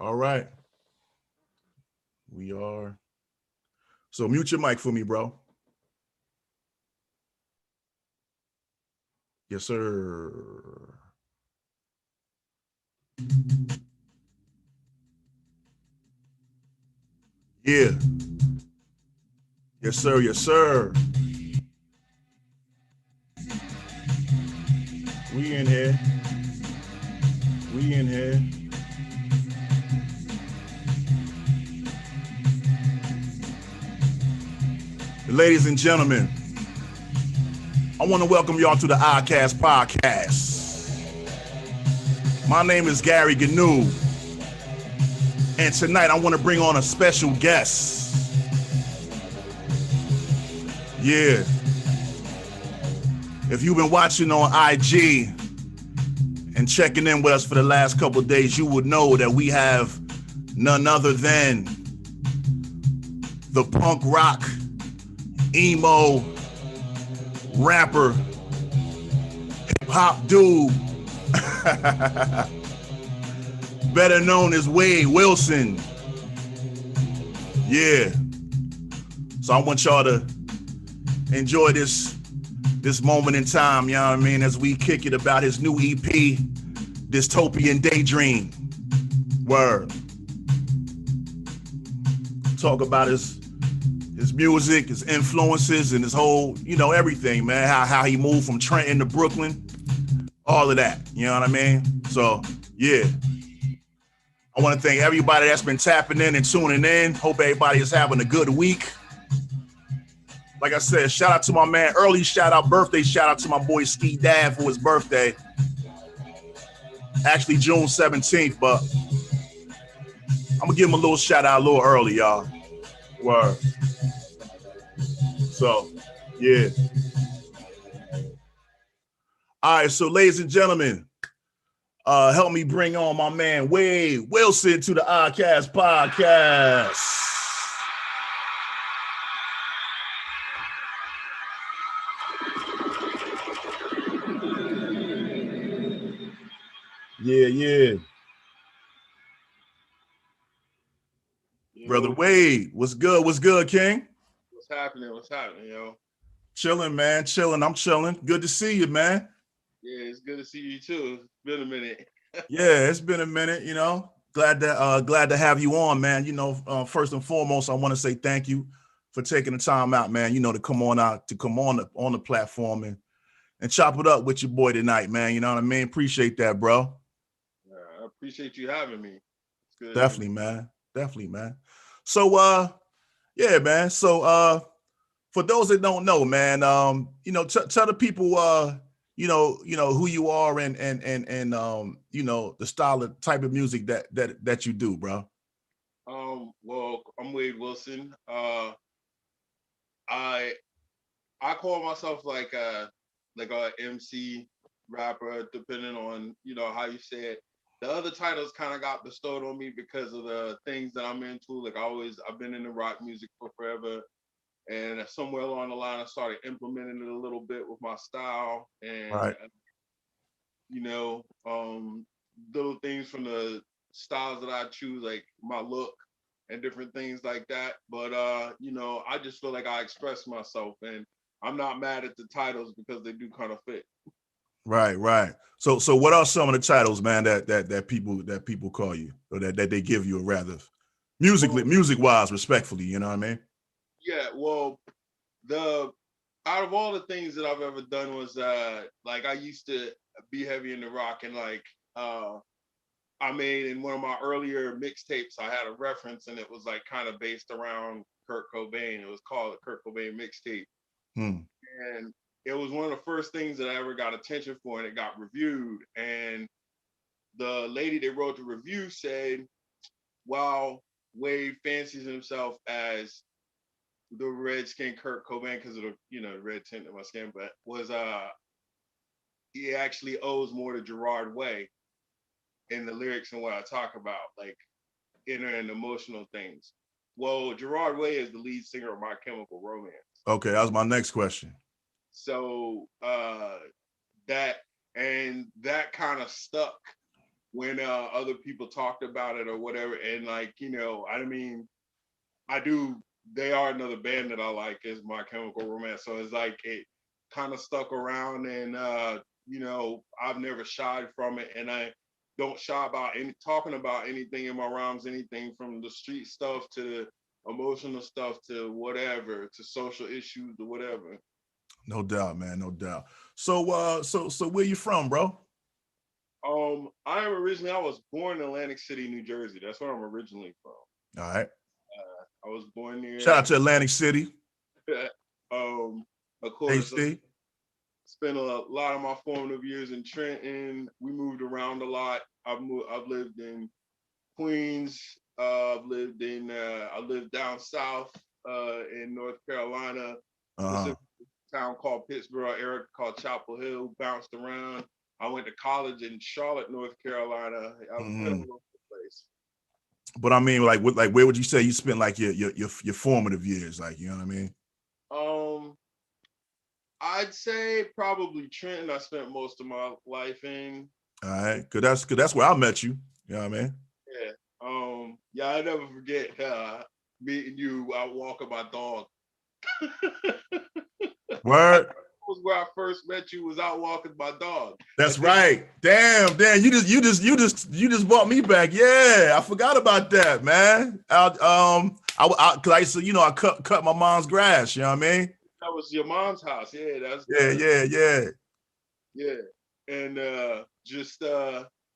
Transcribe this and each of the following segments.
All right. We are. So mute your mic for me, bro. Yes, sir. Yeah. Yes, sir. Yes, sir. We in here. We in here. Ladies and gentlemen, I want to welcome y'all to the Oddkast podcast. My name is Gary Gnu, and tonight I want to bring on a special guest. Yeah. If you've been watching on IG and checking in with us for the last couple of days, you would know that we have none other than the punk rock, emo, rapper, hip hop dude, better known as Wade Wilson. Yeah. So I want y'all to enjoy this moment in time, you know what I mean, as we kick it about his new EP, Dystopian Daydream. Word. Talk about his music, his influences, and his whole, everything, man. How he moved from Trenton to Brooklyn, all of that. You know what I mean? So, yeah. I want to thank everybody that's been tapping in and tuning in. Hope everybody is having a good week. Like I said, shout out to my man. Early birthday shout out to my boy Ski Dad for his birthday. Actually, June 17th, but I'm going to give him a little shout out a little early, y'all. Word. So, yeah. All right, so ladies and gentlemen, help me bring on my man Wade Wilson to the Oddkast podcast. Yeah. Brother Wade, what's good? What's good, King? What's happening, yo? Chilling, man. Chilling. I'm chilling. Good to see you, man. Yeah, it's good to see you too. It's been a minute. Yeah, it's been a minute, Glad to have you on, man. First and foremost, I want to say thank you for taking the time out, man, to come on the platform and chop it up with your boy tonight, man. You know what I mean? Appreciate that, bro. Yeah, I appreciate you having me. It's good. Definitely, man. So, yeah, man. So, for those that don't know, man, tell the people, who you are and the style of type of music that you do, bro. Well, I'm Wade Wilson. I call myself like a MC rapper, depending on how you say it. The other titles kind of got bestowed on me because of the things that I'm into. Like I've been into rock music for forever. And somewhere along the line, I started implementing it a little bit with my style and, right. Little things from the styles that I choose, like my look and different things like that. But, I just feel like I express myself and I'm not mad at the titles because they do kind of fit. Right. So what are some of the titles, man, that people call you or that they give you, rather music wise, respectfully, you know what I mean? Yeah, well, out of all the things that I've ever done was like I used to be heavy into rock and I made in one of my earlier mixtapes, I had a reference and it was like kind of based around Kurt Cobain. It was called a Kurt Cobain mixtape. And it was one of the first things that I ever got attention for and it got reviewed. And the lady that wrote the review said, while Wade fancies himself as the red skin Kurt Cobain because of the red tint in my skin, but he actually owes more to Gerard Way in the lyrics and what I talk about, like inner and emotional things. Well, Gerard Way is the lead singer of My Chemical Romance. Okay, that was my next question. So that kind of stuck when other people talked about it or whatever. And like, you know, I mean, I do. They are another band that I like is My Chemical Romance. So it's like it kind of stuck around, and you know, I've never shied from it, and I don't shy about any talking about anything in my rhymes, anything from the street stuff to emotional stuff to whatever, to social issues or whatever. No doubt, man. No doubt. So where you from, bro? I was born in Atlantic City, New Jersey. That's where I'm originally from. All right. I was born Shout out there. to Atlantic City. Of course, HD. spent a lot of my formative years in Trenton. We moved around a lot. I've lived in Queens. I lived down south in North Carolina, Uh-huh. specific town called Pittsburgh, area called Chapel Hill. Bounced around. I went to college in Charlotte, North Carolina. I was all over the place. But I mean, like, where would you say you spent like your formative years? Like, you know what I mean? Um, I'd say probably Trenton. I spent most of my life in. All right, cause that's where I met you. You know what I mean? Yeah. Yeah, I never forget meeting you out walking my dog. Word. That was where I first met you, was out walking my dog. That's right. Damn. You just brought me back. Yeah, I forgot about that, man. Cause I used to, I cut my mom's grass. You know what I mean? That was your mom's house. Yeah, yeah. And just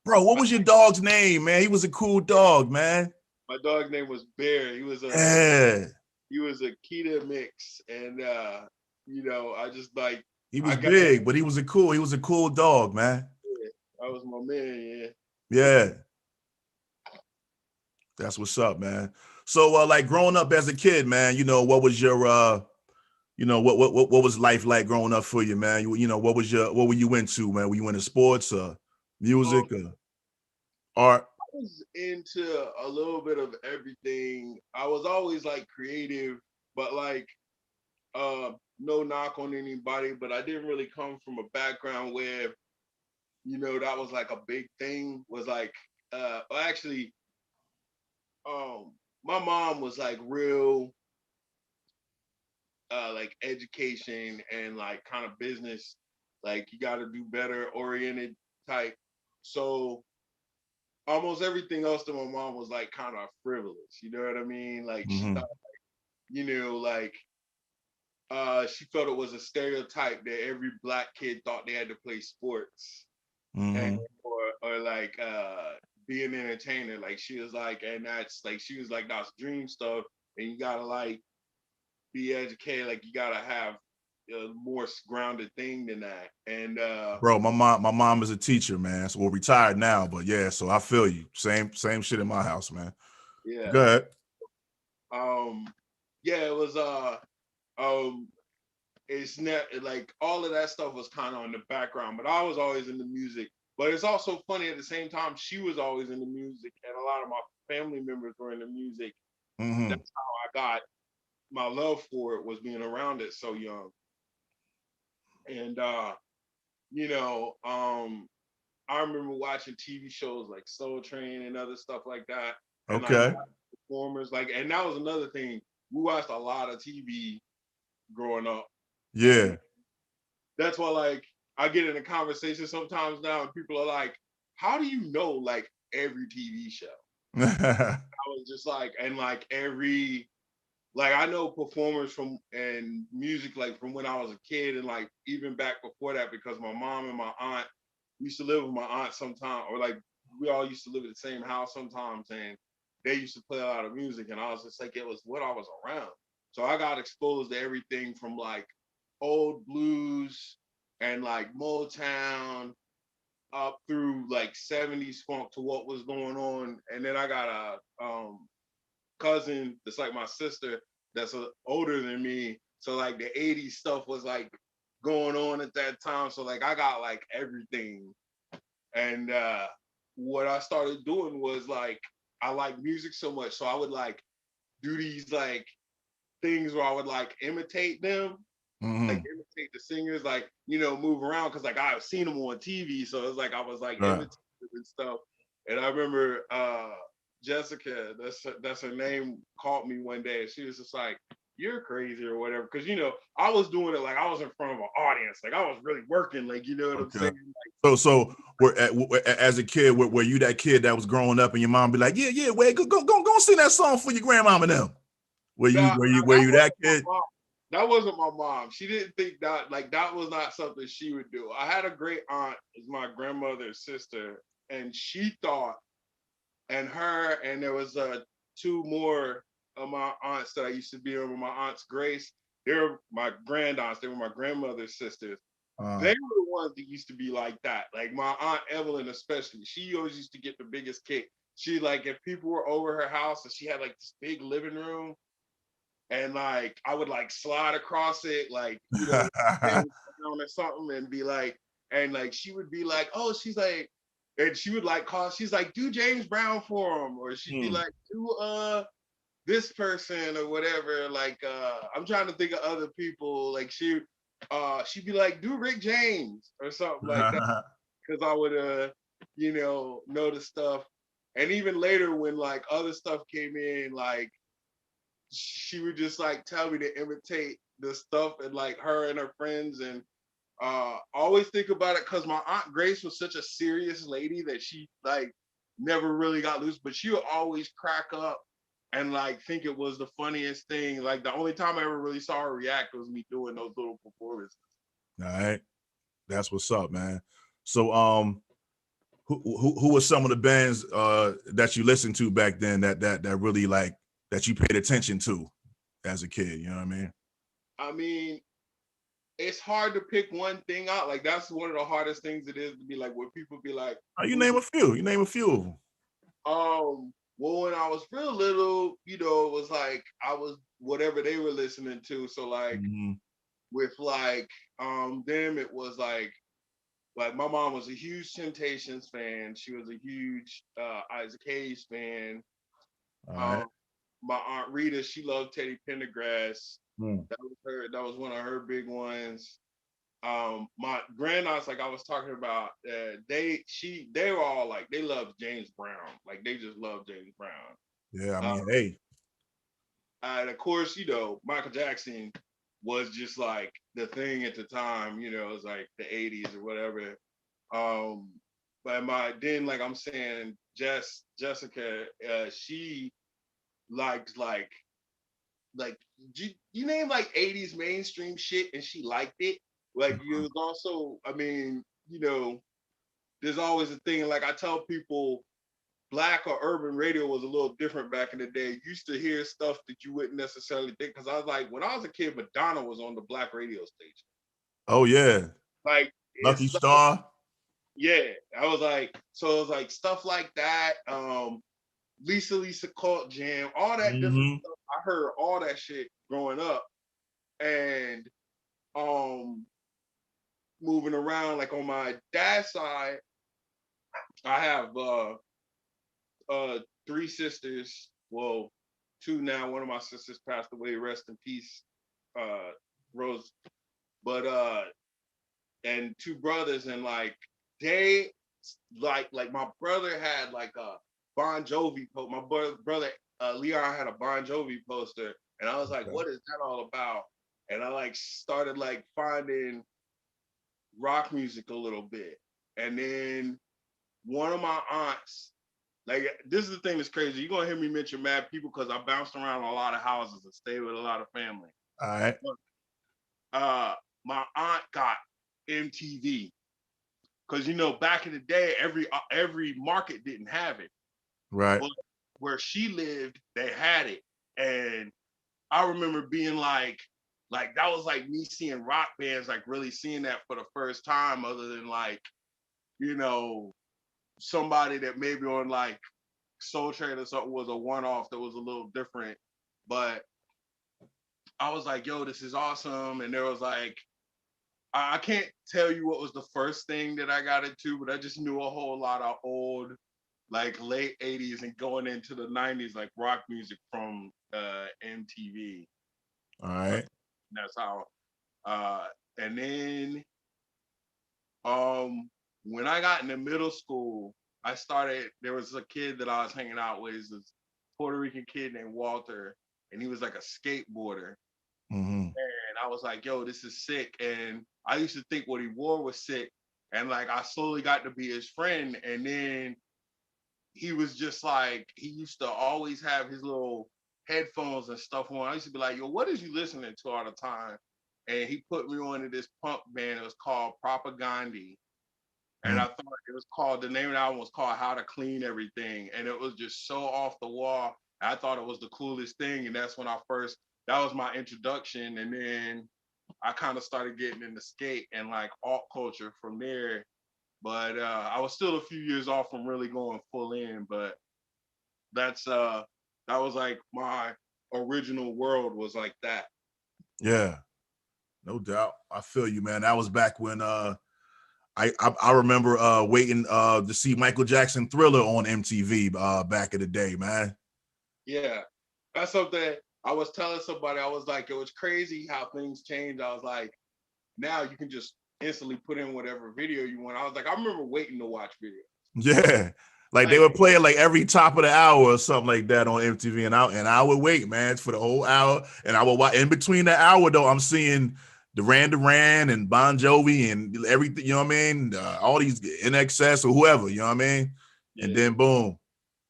Bro, what was your dog's name, man? He was a cool dog, man. my dog's name was Bear. Yeah. He was a Kita mix, and I just like He I was got big, but he was a cool dog, man. I was my man. Yeah. That's what's up, man. So like growing up as a kid, man, what was your what was life like growing up for you, man? What were you into, man? Were you into sports or music or art? I was into a little bit of everything. I was always like creative, but like no knock on anybody, but I didn't really come from a background where, that was like a big thing. Was like actually my mom was like real like education and like kind of business, like you gotta do better oriented type. So almost everything else to my mom was like kind of frivolous. You know what I mean? Like she Mm-hmm. thought, like she felt it was a stereotype that every black kid thought they had to play sports and Mm-hmm. or like be an entertainer. Like she was like, and that's like she was like that's dream stuff, and you gotta like be educated. Like you gotta have a more grounded thing than that. And Bro, my mom is a teacher, man. So we're retired now, but yeah, so I feel you. Same shit in my house, man. yeah, Go ahead. yeah, it was um it's not like all of that stuff was kind of in the background, but I was always into music. But it's also funny at the same time, she was always into music, and a lot of my family members were into music. Mm-hmm. That's how I got my love for it, was being around it so young. And you know, I remember watching TV shows like Soul Train and other stuff like that, and like Okay. performers, like, and that was another thing. We watched a lot of TV growing up, and Yeah. that's why like I get in a conversation sometimes now, and people are like, "How do you know like every TV show?" I was just like, and like every like I know performers from and music like from when I was a kid, and like even back before that, because my mom and my aunt used to live with my aunt sometime, or like we all used to live in the same house sometimes, and they used to play a lot of music, and I was just like, it was what I was around. So I got exposed to everything from like old blues and like Motown up through like 70s funk to what was going on. And then I got a cousin that's like my sister that's older than me. So like the 80s stuff was like going on at that time. So like I got like everything. And what I started doing was like I like music so much. So I would like do these like things where I would like imitate them, like Mm-hmm. imitate the singers, like move around because like I've seen them on TV, so it's like I was like Right. imitating and stuff. And I remember Jessica, that's her name, called me one day, and she was just like, "You're crazy" or whatever, because I was doing it like I was in front of an audience, like I was really working, like you know what I'm Okay. saying. So as a kid, were you that kid that was growing up and your mom be like, yeah, wait, go sing that song for your grandmama now? Were you Nah, that kid? that wasn't my mom. She didn't think that, like, that was not something she would do. I had a great aunt, is my grandmother's sister, and she thought, and her, and there was two more of my aunts that I used to be with, my aunts Grace. They were my grand aunts. They were my grandmother's sisters. They were the ones that used to be like that. Like my aunt Evelyn, especially, she always used to get the biggest kick. She, like, if people were over her house and she had like this big living room, and like I would like slide across it, like or something, and be like, and like she would be like, oh, she's like, and she would like call, she's like, do James Brown for him, or she'd be like, do this person or whatever. Like I'm trying to think of other people. Like she'd be like, do Rick James or something like that, because I would know the stuff. And even later when like other stuff came in, like she would just like tell me to imitate the stuff, and like her and her friends. And always think about it, because my aunt Grace was such a serious lady that she like never really got loose, but she would always crack up and like think it was the funniest thing. Like the only time I ever really saw her react was me doing those little performances. All right, that's what's up, man. So who were some of the bands that you listened to back then that really like that you paid attention to as a kid? You know what I mean? I mean, it's hard to pick one thing out. Like that's one of the hardest things it is to be like, where people be like, You name a few. You name a few of them. Well, when I was real little, it was like I was whatever they were listening to. So like with like them, it was like my mom was a huge Temptations fan. She was a huge Isaac Hayes fan. All right. My aunt Rita, she loved Teddy Pendergrass. That was her. That was one of her big ones. My grandmas, like I was talking about, they were all like, they loved James Brown. Like they just loved James Brown. Yeah, I mean, hey. And of course, Michael Jackson was just like the thing at the time. It was like the 80s or whatever. But like I'm saying, Jessica, she liked like you name like 80s mainstream shit, and she liked it. Like it was also, I mean, there's always a thing. Like I tell people, black or urban radio was a little different back in the day. You used to hear stuff that you wouldn't necessarily think. Because I was like, when I was a kid, Madonna was on the black radio station. Oh yeah. Like Lucky it's Star. Yeah, I was like, so it was like stuff like that. Lisa Cult Jam, all that different stuff. I heard all that shit growing up, and moving around. Like on my dad's side, I have three sisters. Well, two now. One of my sisters passed away. Rest in peace, Rose. But and two brothers, and like they like my brother had like a Bon Jovi poster. My brother Leon had a Bon Jovi poster, and I was like, "What is that all about?" And I like started like finding rock music a little bit, and then one of my aunts, like this is the thing that's crazy. You're gonna hear me mention mad people because I bounced around a lot of houses and stayed with a lot of family. All right. My aunt got MTV because back in the day, every market didn't have it. Right. But where she lived, they had it, and I remember being like that was like me seeing rock bands, like really seeing that for the first time, other than like somebody that maybe on like Soul Train or something was a one-off that was a little different. But I was like, yo, this is awesome. And there was like, I can't tell you what was the first thing that I got into, but I just knew a whole lot of old, like late 80s and going into the 90s, like rock music from MTV. All right. That's how. And then when I got into middle school, there was a kid that I was hanging out with, this Puerto Rican kid named Walter, and he was like a skateboarder. Mm-hmm. And I was like, yo, this is sick. And I used to think what he wore was sick. And like I slowly got to be his friend. And then he was just like, he used to always have his little headphones and stuff on. I used to be like, yo, what is you listening to all the time? And he put me on to this punk band. It was called Propaganda. And I thought it was called, the name of the album was called How to Clean Everything. And it was just so off the wall. I thought it was the coolest thing. And that's when that was my introduction. And then I kind of started getting into skate and like alt culture from there. But I was still a few years off from really going full in. But that was like my original world was like that. Yeah, no doubt. I feel you, man. That was back when I remember waiting to see Michael Jackson Thriller on MTV back in the day, man. Yeah, that's something I was telling somebody. I was like, it was crazy how things changed. I was like, now you can just instantly put in whatever video you want. I was like, I remember waiting to watch videos. Yeah, like they would play it like every top of the hour or something like that on MTV, and I would wait, man, for the whole hour, and I would watch. In between the hour though, I'm seeing Duran and Bon Jovi and everything, you know what I mean? All these NXS or whoever, you know what I mean? Yeah. And then boom,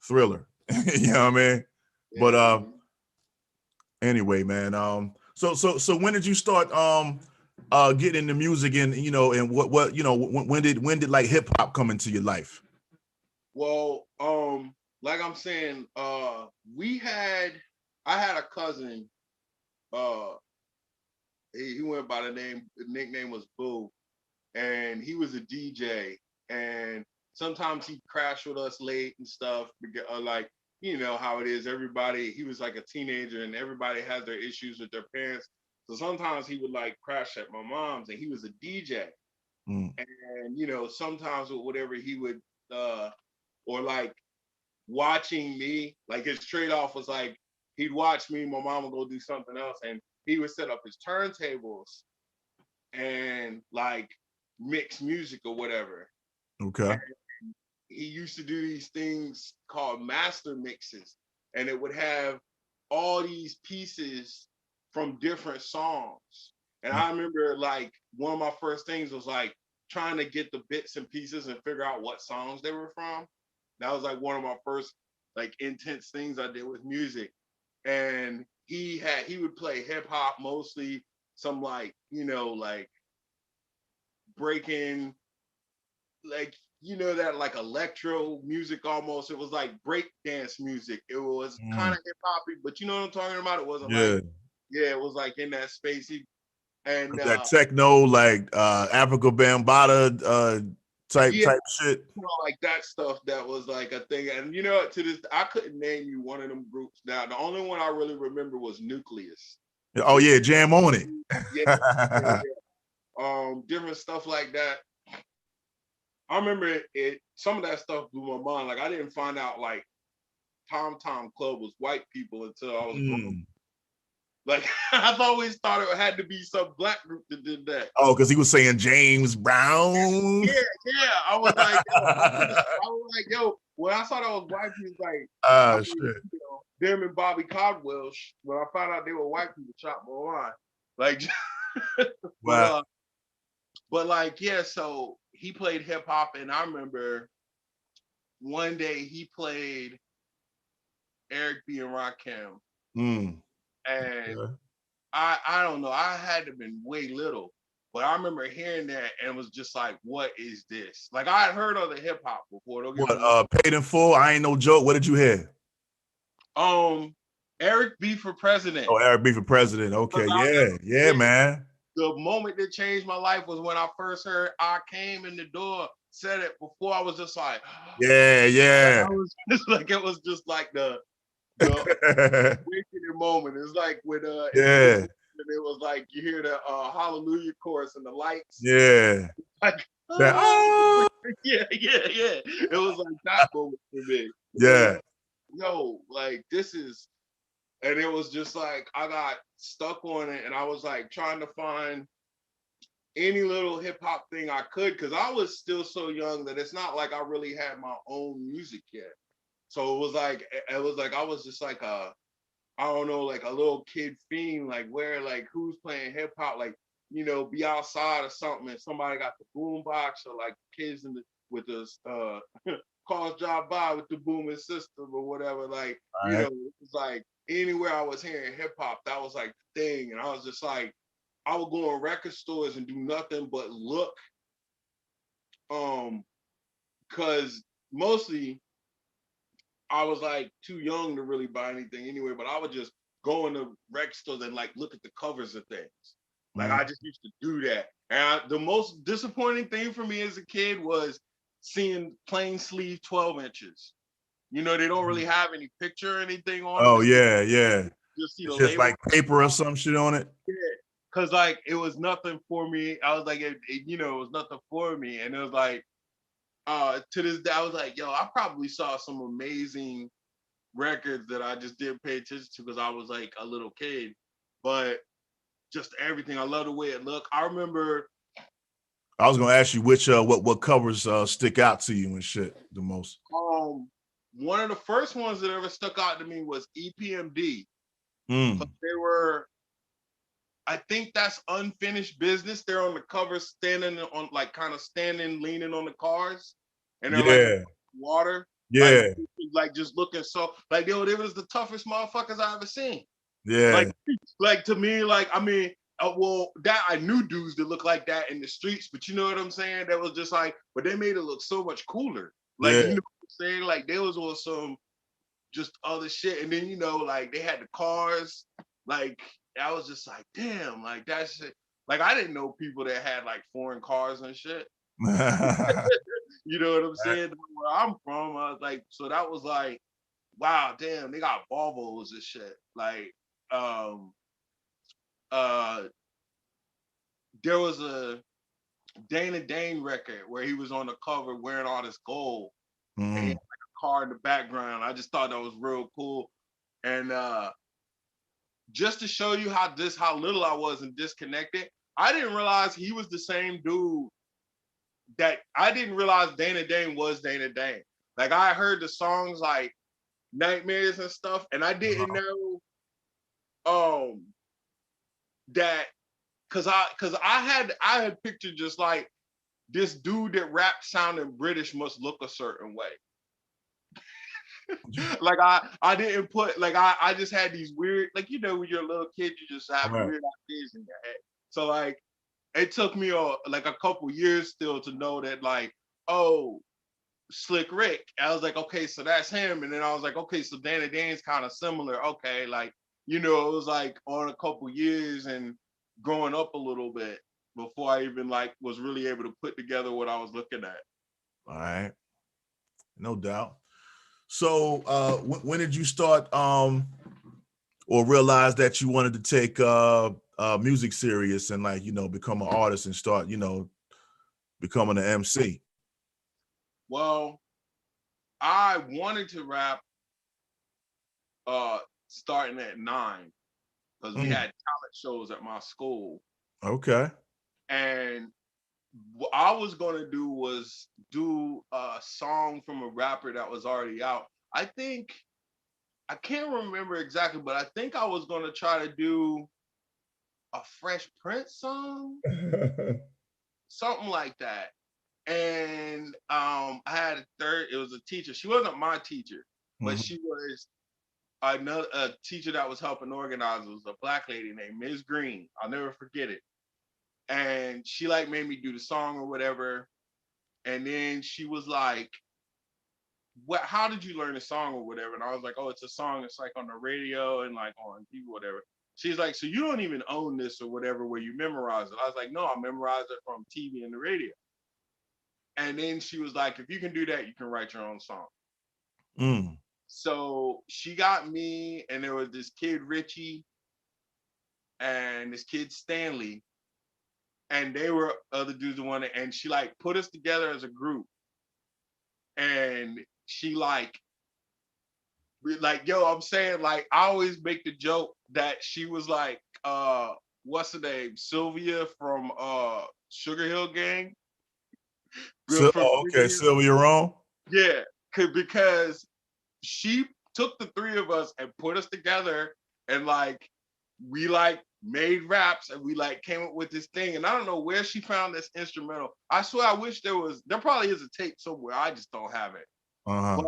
Thriller, you know what I mean? Yeah. But anyway, man, so when did you start getting into music, and you know, and what you know, when did like hip hop come into your life? Well, like I'm saying, I had a cousin, he went by the nickname was Boo, and he was a DJ, and sometimes he'd crash with us late and stuff, like, you know how it is, he was like a teenager and everybody has their issues with their parents. So sometimes he would like crash at my mom's, and he was a DJ. And, you know, sometimes with whatever he would, or like watching me, like his trade-off was like, he'd watch me, my mom would go do something else, and he would set up his turntables and like mix music or whatever. Okay. And he used to do these things called master mixes, and it would have all these pieces from different songs. And I remember like one of my first things was like trying to get the bits and pieces and figure out what songs they were from. That was like one of my first like intense things I did with music. And he would play hip hop mostly, some like, you know, like breaking, like, you know, that like electro music almost. It was like break dance music. It was kind of hip hoppy, but you know what I'm talking about? It wasn't like, yeah, it was like in that space. And that techno, like Africa Bambaataa type shit. You know, like that stuff that was like a thing. And you know, to this, I couldn't name you one of them groups. Now, the only one I really remember was Nucleus. Oh yeah, Jam on It. Yeah. Different stuff like that. I remember it. Some of that stuff blew my mind. Like I didn't find out like Tom Tom Club was white people until I was grown. Like I've always thought it had to be some black group that did that. Oh, because he was saying James Brown. Yeah. I was like, yo, when I saw that was white people, like, shit. You know, them and Bobby Caldwell. When I found out they were white people, chopped my line. Like, wow. But like, yeah. So he played hip hop, and I remember one day he played Eric B and Rakim. And I don't know, I had to have been way little, but I remember hearing that and was just like, what is this? Like I had heard other hip hop before. Paid in Full? I ain't no joke. What did you hear? Eric B for President. Oh, Eric B for President. Okay, yeah, man. The moment that changed my life was when I first heard I Came in the Door, said it before. I was just like, yeah. I was just like, it was just like the awakening moment. It's like with and it was like you hear the Hallelujah chorus and the lights. Yeah. Like, yeah. It was like that moment for me. Yeah. Yo, like this is, and it was just like I got stuck on it, and I was like trying to find any little hip hop thing I could, because I was still so young that it's not like I really had my own music yet. So it was like I was just like I don't know, like a little kid fiend, like where like who's playing hip hop, like be outside or something, and somebody got the boom box, or like kids with this cars drive by with the booming system or whatever, like All right. it was like anywhere I was hearing hip hop, that was like the thing, and I was just like, I would go in record stores and do nothing but look, because mostly I was like too young to really buy anything anyway, but I would just go in the record stores and like look at the covers of things. Like I just used to do that. And the most disappointing thing for me as a kid was seeing plain sleeve 12 inches. They don't really have any picture or anything on them. Oh yeah, yeah. Just see the It's just label. like paper or some shit on it. Yeah. Cause like it was nothing for me. I was like, it was nothing for me. And it was like, to this day, I was like, yo, I probably saw some amazing records that I just didn't pay attention to because I was like a little kid. But just everything, I love the way it looked. I remember. I was gonna ask you which what covers stick out to you and shit the most. One of the first ones that ever stuck out to me was EPMD. Mm. They were, I think that's Unfinished Business. They're on the cover, standing on like kind of standing, leaning on the cars, and they're like water, yeah, like just looking so like they was the toughest motherfuckers I ever seen. yeah, Like to me, like I mean, well, that I knew dudes that looked like that in the streets, but you know what I'm saying? That was just like, but they made it look so much cooler. Like yeah. you know what I'm saying? Like they was on some just other shit, and then like they had the cars. Like I was just like, damn, like that shit. Like I didn't know people that had like foreign cars and shit. You know what I'm saying? Where I'm from, I was like, so that was like, wow, damn, they got Volvos and shit. Like, uh, there was a Dana Dane record where he was on the cover wearing all this gold, and he had like a car in the background. I just thought that was real cool. And just to show you how little I was and disconnected, I didn't realize he was the same dude that I didn't realize Dana Dane was Dana Dane. Like I heard the songs like Nightmares and stuff, and I didn't know that because I had pictured just like this dude that raps sounding British must look a certain way. Like I didn't put like I just had these weird, like when you're a little kid you just have weird ideas in your head. So like it took me like a couple years still to know that like, oh, Slick Rick. I was like, okay, so that's him. And then I was like, okay, so Dana Dane's kind of similar. Okay, like it was like on a couple years and growing up a little bit before I even like was really able to put together what I was looking at. All right, no doubt. So when did you start or realize that you wanted to take music serious and like become an artist and start becoming an MC? Well, I wanted to rap starting at 9 because we had talent shows at my school. Okay. And what I was going to do was do a song from a rapper that was already out. I can't remember exactly, but I think I was going to try to do a Fresh Prince song, something like that. And I had it was a teacher. She wasn't my teacher, but she was a teacher that was helping organize. It was a Black lady named Ms. Green. I'll never forget it. And she like made me do the song or whatever. And then she was like, how did you learn the song or whatever? And I was like, oh, it's a song. It's like on the radio and like on TV, whatever. She's like, so you don't even own this or whatever where you memorize it. I was like, no, I memorized it from TV and the radio. And then she was like, if you can do that, you can write your own song. So she got me, and there was this kid, Richie, and this kid, Stanley. And they were other dudes that wanted, and she like put us together as a group. And she like, yo, I'm saying, like, I always make the joke that she was like, what's her name? Sylvia from Sugar Hill Gang. So, From okay, Sylvia Rome. yeah, because she took the three of us and put us together, and like we like made raps, and we like came up with this thing. And I don't know where she found this instrumental. I swear, I wish there probably is a tape somewhere. I just don't have it. But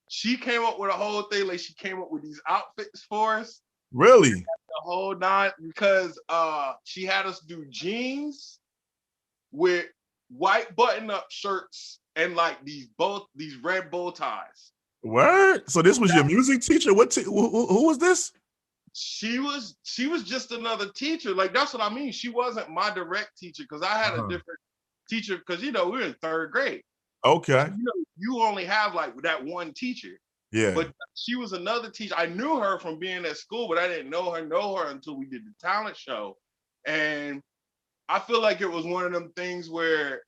she came up with a whole thing. Like, she came up with these outfits for us. Really? The whole nine, because she had us do jeans with white button-up shirts and like these red bow ties. Word? So this was your music teacher? Who was this? She was just another teacher. Like, that's what I mean. She wasn't my direct teacher, because I had a different teacher, because we were in third grade. Okay. So, you only have like that one teacher. Yeah. But she was another teacher. I knew her from being at school, but I didn't know her until we did the talent show. And I feel like it was one of them things where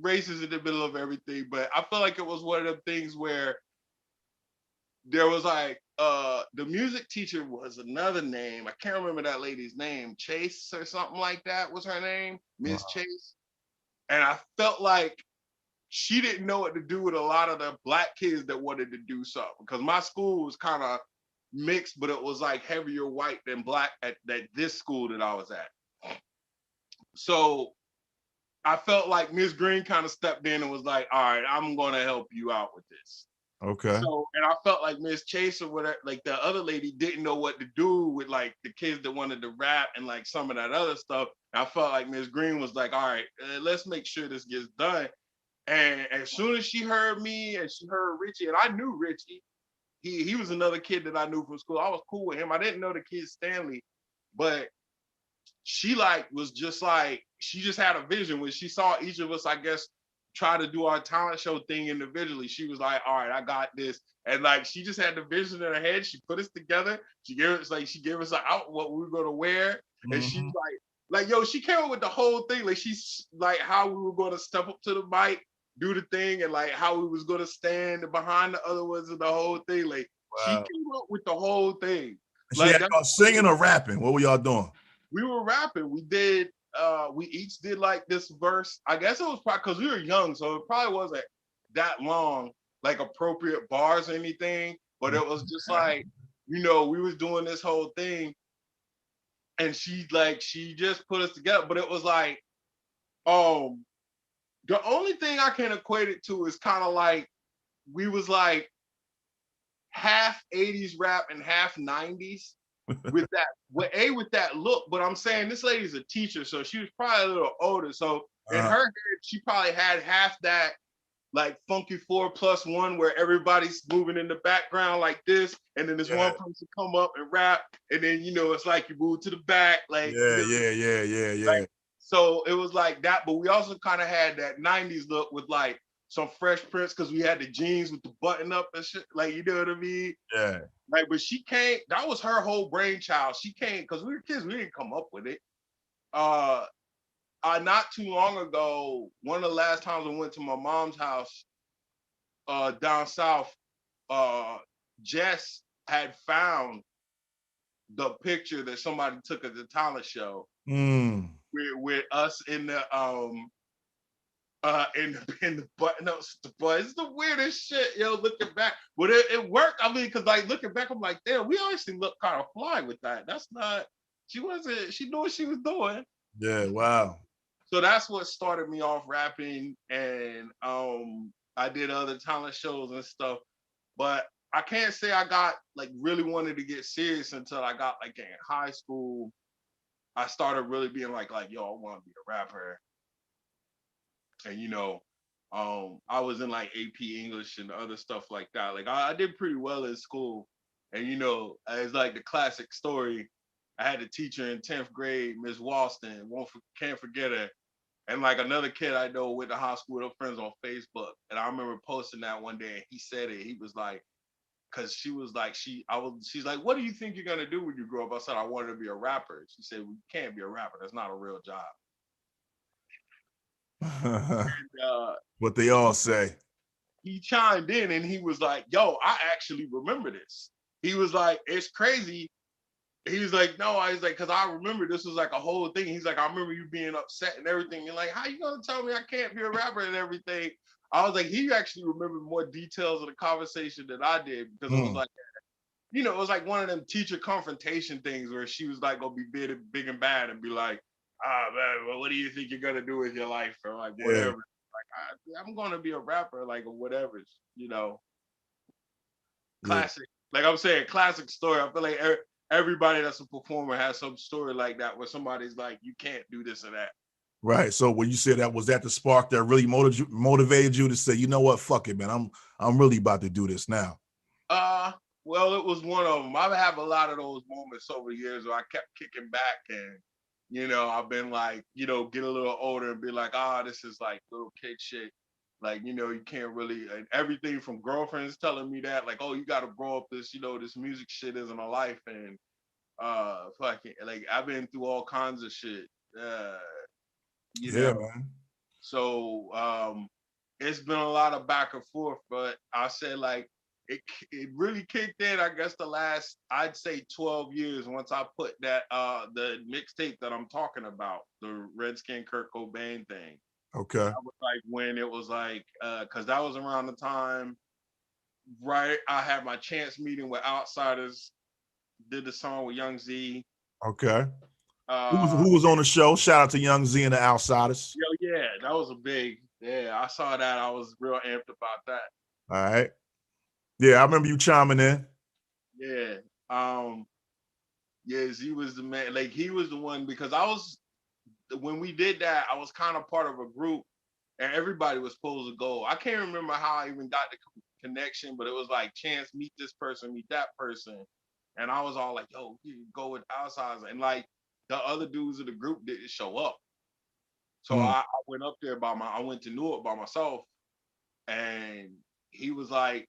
race is in the middle of everything, but I feel like it was one of them things where there was like the music teacher was another name. I can't remember that lady's name. Chase or something like that was her name, Miss Chase. And I felt like she didn't know what to do with a lot of the Black kids that wanted to do something, because my school was kind of mixed, but it was like heavier white than Black at this school that I was at. So I felt like Miss Green kind of stepped in and was like, all right, I'm going to help you out with this. Okay. So, and I felt like Miss Chase or whatever, like the other lady, didn't know what to do with like the kids that wanted to rap and like some of that other stuff. And I felt like Miss Green was like, all right, let's make sure this gets done. And as soon as she heard me and she heard Richie, and I knew Richie, he was another kid that I knew from school. I was cool with him. I didn't know the kid Stanley, but she was just like, she just had a vision. When she saw each of us, I guess, try to do our talent show thing individually, she was like, all right, I got this. And like, she just had the vision in her head. She put us together. She gave us out what we were going to wear. And she's like, yo, she came up with the whole thing. Like, she's like, how we were going to step up to the mic, do the thing, and like how we was going to stand behind the other ones and the whole thing. Like, she came up with the whole thing. She had y'all singing or rapping? What were y'all doing? We were rapping. We each did like this verse. I guess it was probably because we were young, so it probably wasn't that long, like appropriate bars or anything. But it was just like, we was doing this whole thing, and she just put us together. But it was like, the only thing I can equate it to is kind of like, we was like half 80s rap and half 90s. with that look. But I'm saying, this lady's a teacher, so she was probably a little older. So in her head, she probably had half that like funky 4+1, where everybody's moving in the background like this, and then this one person come up and rap, and then it's like you move to the back, like Like, so it was like that, but we also kind of had that 90s look with like some Fresh Prince, because we had the jeans with the button up and shit, like, you know what I mean? Yeah. Like, but she came, that was her whole brainchild. She came, because we were kids, we didn't come up with it. Not too long ago, one of the last times I went to my mom's house down south, Jess had found the picture that somebody took at the talent show with us in the button ups. But it's the weirdest shit, looking back. But it worked. I mean, because like looking back, I'm like, damn, we actually look kind of fly with that. That's not, she knew what she was doing. Yeah, wow. So that's what started me off rapping, and I did other talent shows and stuff. But I can't say I got like really wanted to get serious until I got like in high school. I started really being like, yo, I want to be a rapper. And I was in like AP English and other stuff like that. Like I did pretty well in school. And it's like the classic story. I had a teacher in 10th grade, Miss Walston, can't forget her. And like another kid I know went to high school with her friends on Facebook. And I remember posting that one day, and he said it. He was like, because she was like, she's like, what do you think you're gonna do when you grow up? I said, I wanted to be a rapper. She said, well, you can't be a rapper. That's not a real job. And, what they all say. He chimed in and he was like, yo, I actually remember this. He was like, it's crazy he was like, no, I was like, because I remember this was like a whole thing. He's like, I remember you being upset and everything. You're like, how you gonna tell me I can't be a rapper and everything? I was like, he actually remembered more details of the conversation than I did, because it was like, you know, it was like one of them teacher confrontation things where she was like gonna be big and bad and be like, man, well, what do you think you're gonna do with your life, or like whatever. Like, I'm gonna be a rapper, like, or whatever, you know. Yeah. Classic. Like I'm saying, classic story. I feel like everybody that's a performer has some story like that where somebody's like, you can't do this or that. Right. So when you said that, was that the spark that really motivated you to say, you know what, fuck it, man, I'm really about to do this now? Well, it was one of them. I have a lot of those moments over the years where I kept kicking back, and you know, I've been like, you know, get a little older and be like, this is like little kid shit. Like, you know, you can't really, and everything from girlfriends telling me that, like, oh, you got to grow up, this, you know, this music shit isn't a life, and fucking, like, I've been through all kinds of shit. You Yeah, know, man. so it's been a lot of back and forth, but I said, like, it really kicked in, I guess, the last, I'd say 12 years, once I put that the mixtape that I'm talking about, the Redskin Kurt Cobain thing. Okay. That was like when it was like, because that was around the time, right? I had my chance meeting with Outsiders, did the song with Young Z. Okay. Uh, Who was on the show? Shout out to Young Z and the Outsiders. yeah, that was a big, yeah, I saw that. I was real amped about that. All right. Yeah, I remember you chiming in. Yeah. Yes, he was the man. Like, he was the one, because when we did that, I was kind of part of a group and everybody was supposed to go. I can't remember how I even got the connection, but it was like, chance, meet this person, meet that person. And I was all like, yo, you go with Outsiders. And like, the other dudes of the group didn't show up. So I went up there I went to Newark by myself, and he was like,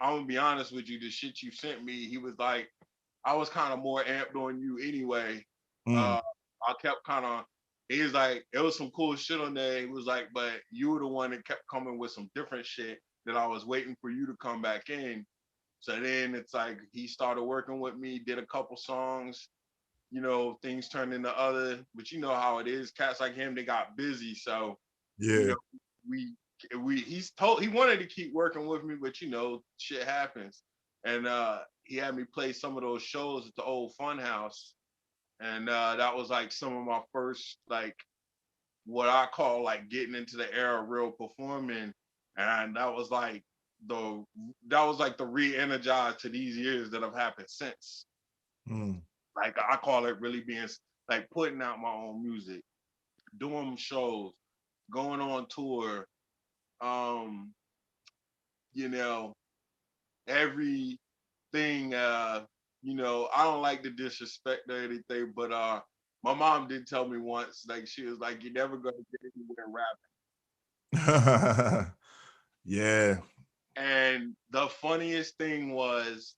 I'm gonna be honest with you, the shit you sent me, he was like, I was kind of more amped on you anyway. I kept kind of, he was like, it was some cool shit on there. He was like, but you were the one that kept coming with some different shit that I was waiting for you to come back in. So then it's like, he started working with me, did a couple songs, you know, things turned into other, but you know how it is. Cats like him, they got busy. So, you Yeah. know, he wanted to keep working with me, but you know, shit happens. And he had me play some of those shows at the old fun house. And that was like some of my first, like, what I call like getting into the era of real performing. And the that was like the re-energize to these years that have happened since. Like, I call it really being like putting out my own music, doing shows, going on tour, you know, everything, you know, I don't like to disrespect or anything, but my mom did tell me once, like, she was like, you're never gonna get anywhere rapping. Yeah. And the funniest thing was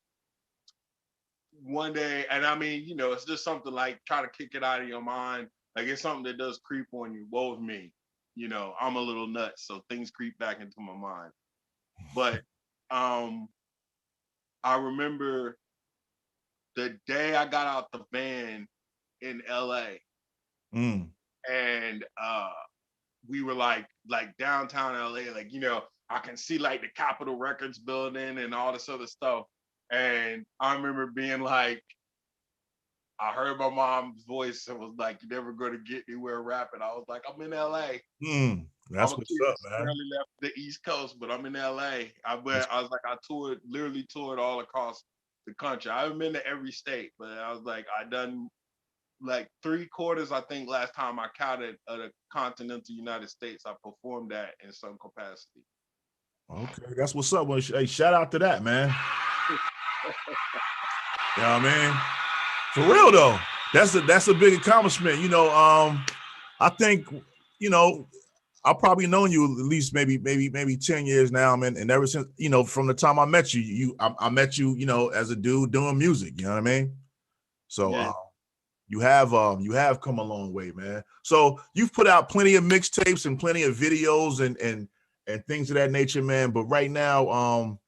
one day, and I mean, you know, it's just something like, try to kick it out of your mind. Like, it's something that does creep on you. Woe with me. You know, I'm a little nuts, so things creep back into my mind. But I remember the day I got out the van in LA, and we were like downtown LA, like, you know, I can see like the Capitol Records building and all this other stuff. And I remember being like, I heard my mom's voice and was like, you're never gonna get anywhere rapping. I was like, I'm in LA. I'm That's a what's kid up, that's man. barely left the East Coast, but I'm in LA. I was like, I literally toured all across the country. I haven't been to every state, but I was like, I done like 3/4, I think, last time I counted, of the continental United States I performed at in some capacity. Okay, that's what's up. Well, hey, shout out to that, man. You know what I mean? For real though, that's a big accomplishment. You know, I think, you know, I've probably known you at least maybe 10 years now, man. And ever since, you know, from the time I met you, I met you, you know, as a dude doing music. You know what I mean? So Yeah. you have come a long way, man. So you've put out plenty of mixtapes and plenty of videos and things of that nature, man. But right now,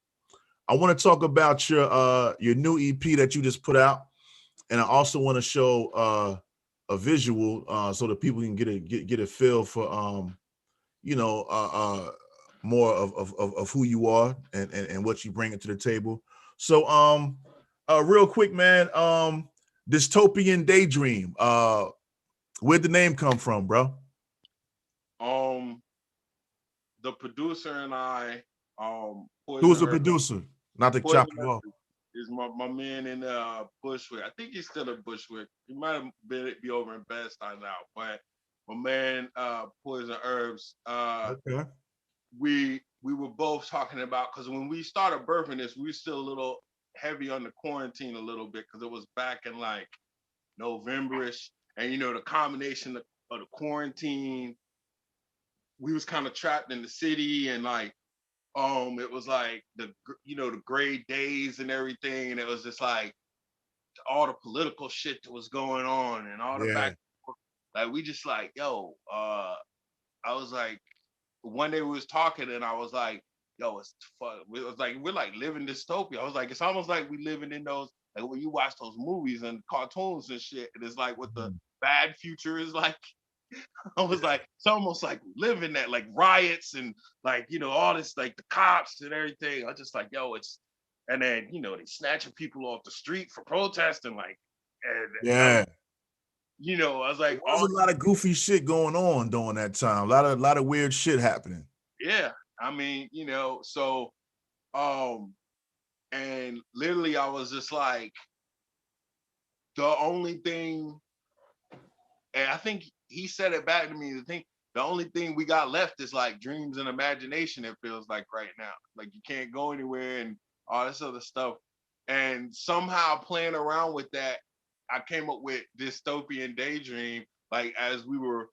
I want to talk about your new EP that you just put out. and I also want to show a visual so that people can get a feel for you know more of who you are and what you bring to the table. So real quick, man, dystopian daydream. Where'd the name come from, bro? Um, the producer and I, Who's Poison the Herb. producer? Not to chop Poison you off. Herb is my man in Bushwick. I think he's still at Bushwick. He might have be over in Bed-Stuy now, but my man Poison Herbs. Okay. We were both talking about, because when we started birthing this, we were still a little heavy on the quarantine a little bit, because it was back in like November-ish, and the combination of the quarantine, we was kind of trapped in the city, and like it was like the gray days and everything, and it was just like all the political shit that was going on and all the Yeah. back, like we just like, yo, I was like, one day we was talking and I was like, yo, it's fun. It was like, we're like living dystopia. I was like, it's almost like we living in those, like when you watch those movies and cartoons and shit, and it's like what the bad future is like. I was like, it's almost like living that, like riots and like, all this, like the cops and everything. I was just like, yo, and then, they snatching people off the street for protesting, like, and Yeah. I was like, There was a lot of goofy shit going on during that time. A lot of weird shit happening. yeah. I mean, so, and literally I was just like, the only thing, and I think he said it back to me, the only thing we got left is like dreams and imagination, it feels like right now. Like you can't go anywhere and all this other stuff. And somehow playing around with that, I came up with Dystopian Daydream, like as we were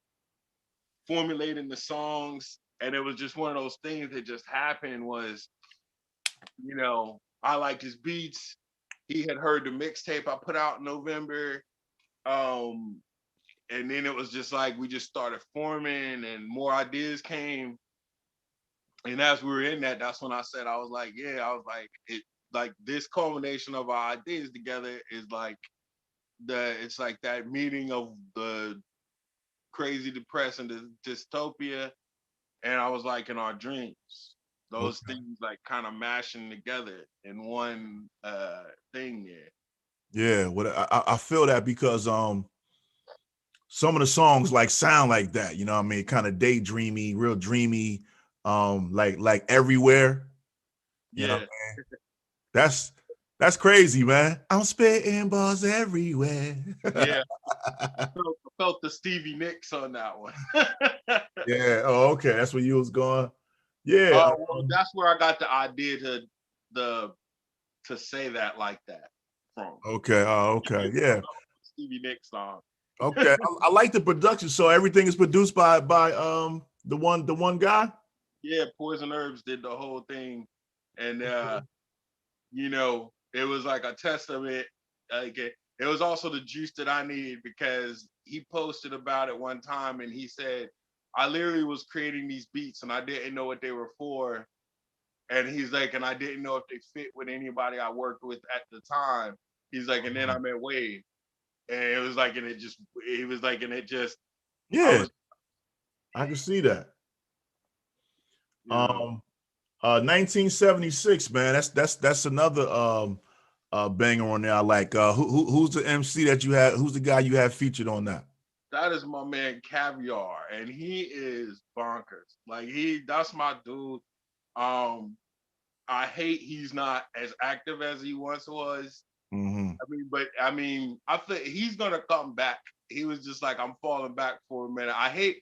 formulating the songs. And it was just one of those things that just happened was, I liked his beats. He had heard the mixtape I put out in November. And then it was just like we just started forming and more ideas came. And as we were in that, that's when I said, I was like, it like this culmination of our ideas together is like it's like that meeting of the crazy depressing the dystopia. And I was like in our dreams. Those Okay. things like kind of mashing together in one thing there. Yeah, what I feel that because some of the songs like sound like that, you know what I mean? Kind of daydreamy, real dreamy, like everywhere. You know what Yeah. I mean? That's crazy, man. I'm spitting balls everywhere. Yeah. I felt the Stevie Nicks on that one. Yeah. Oh, okay. That's where you was going. Yeah. Well, that's where I got the idea to say that like that from. Okay. Oh, okay. Yeah. Stevie Nicks song. Okay. I like the production. So everything is produced by the one guy. Yeah, Poison Herbs did the whole thing, and it was like a testament. Like it was also the juice that I needed, because he posted about it one time and he said, I literally was creating these beats and I didn't know what they were for. And he's like, and I didn't know if they fit with anybody I worked with at the time. He's like, and then I met Wade. And it was like, and it was like, and it just, I Yeah, was, I can see that. you know, Um, 1976, man. That's another banger on there. I like. Who's the MC that you had? Who's the guy you have featured on that? that is my man Caviar. And he is bonkers. Like that's my dude. Um, I hate he's not as active as he once was. Mm-hmm. I feel he's gonna come back. He was just like, I'm falling back for a minute. I hate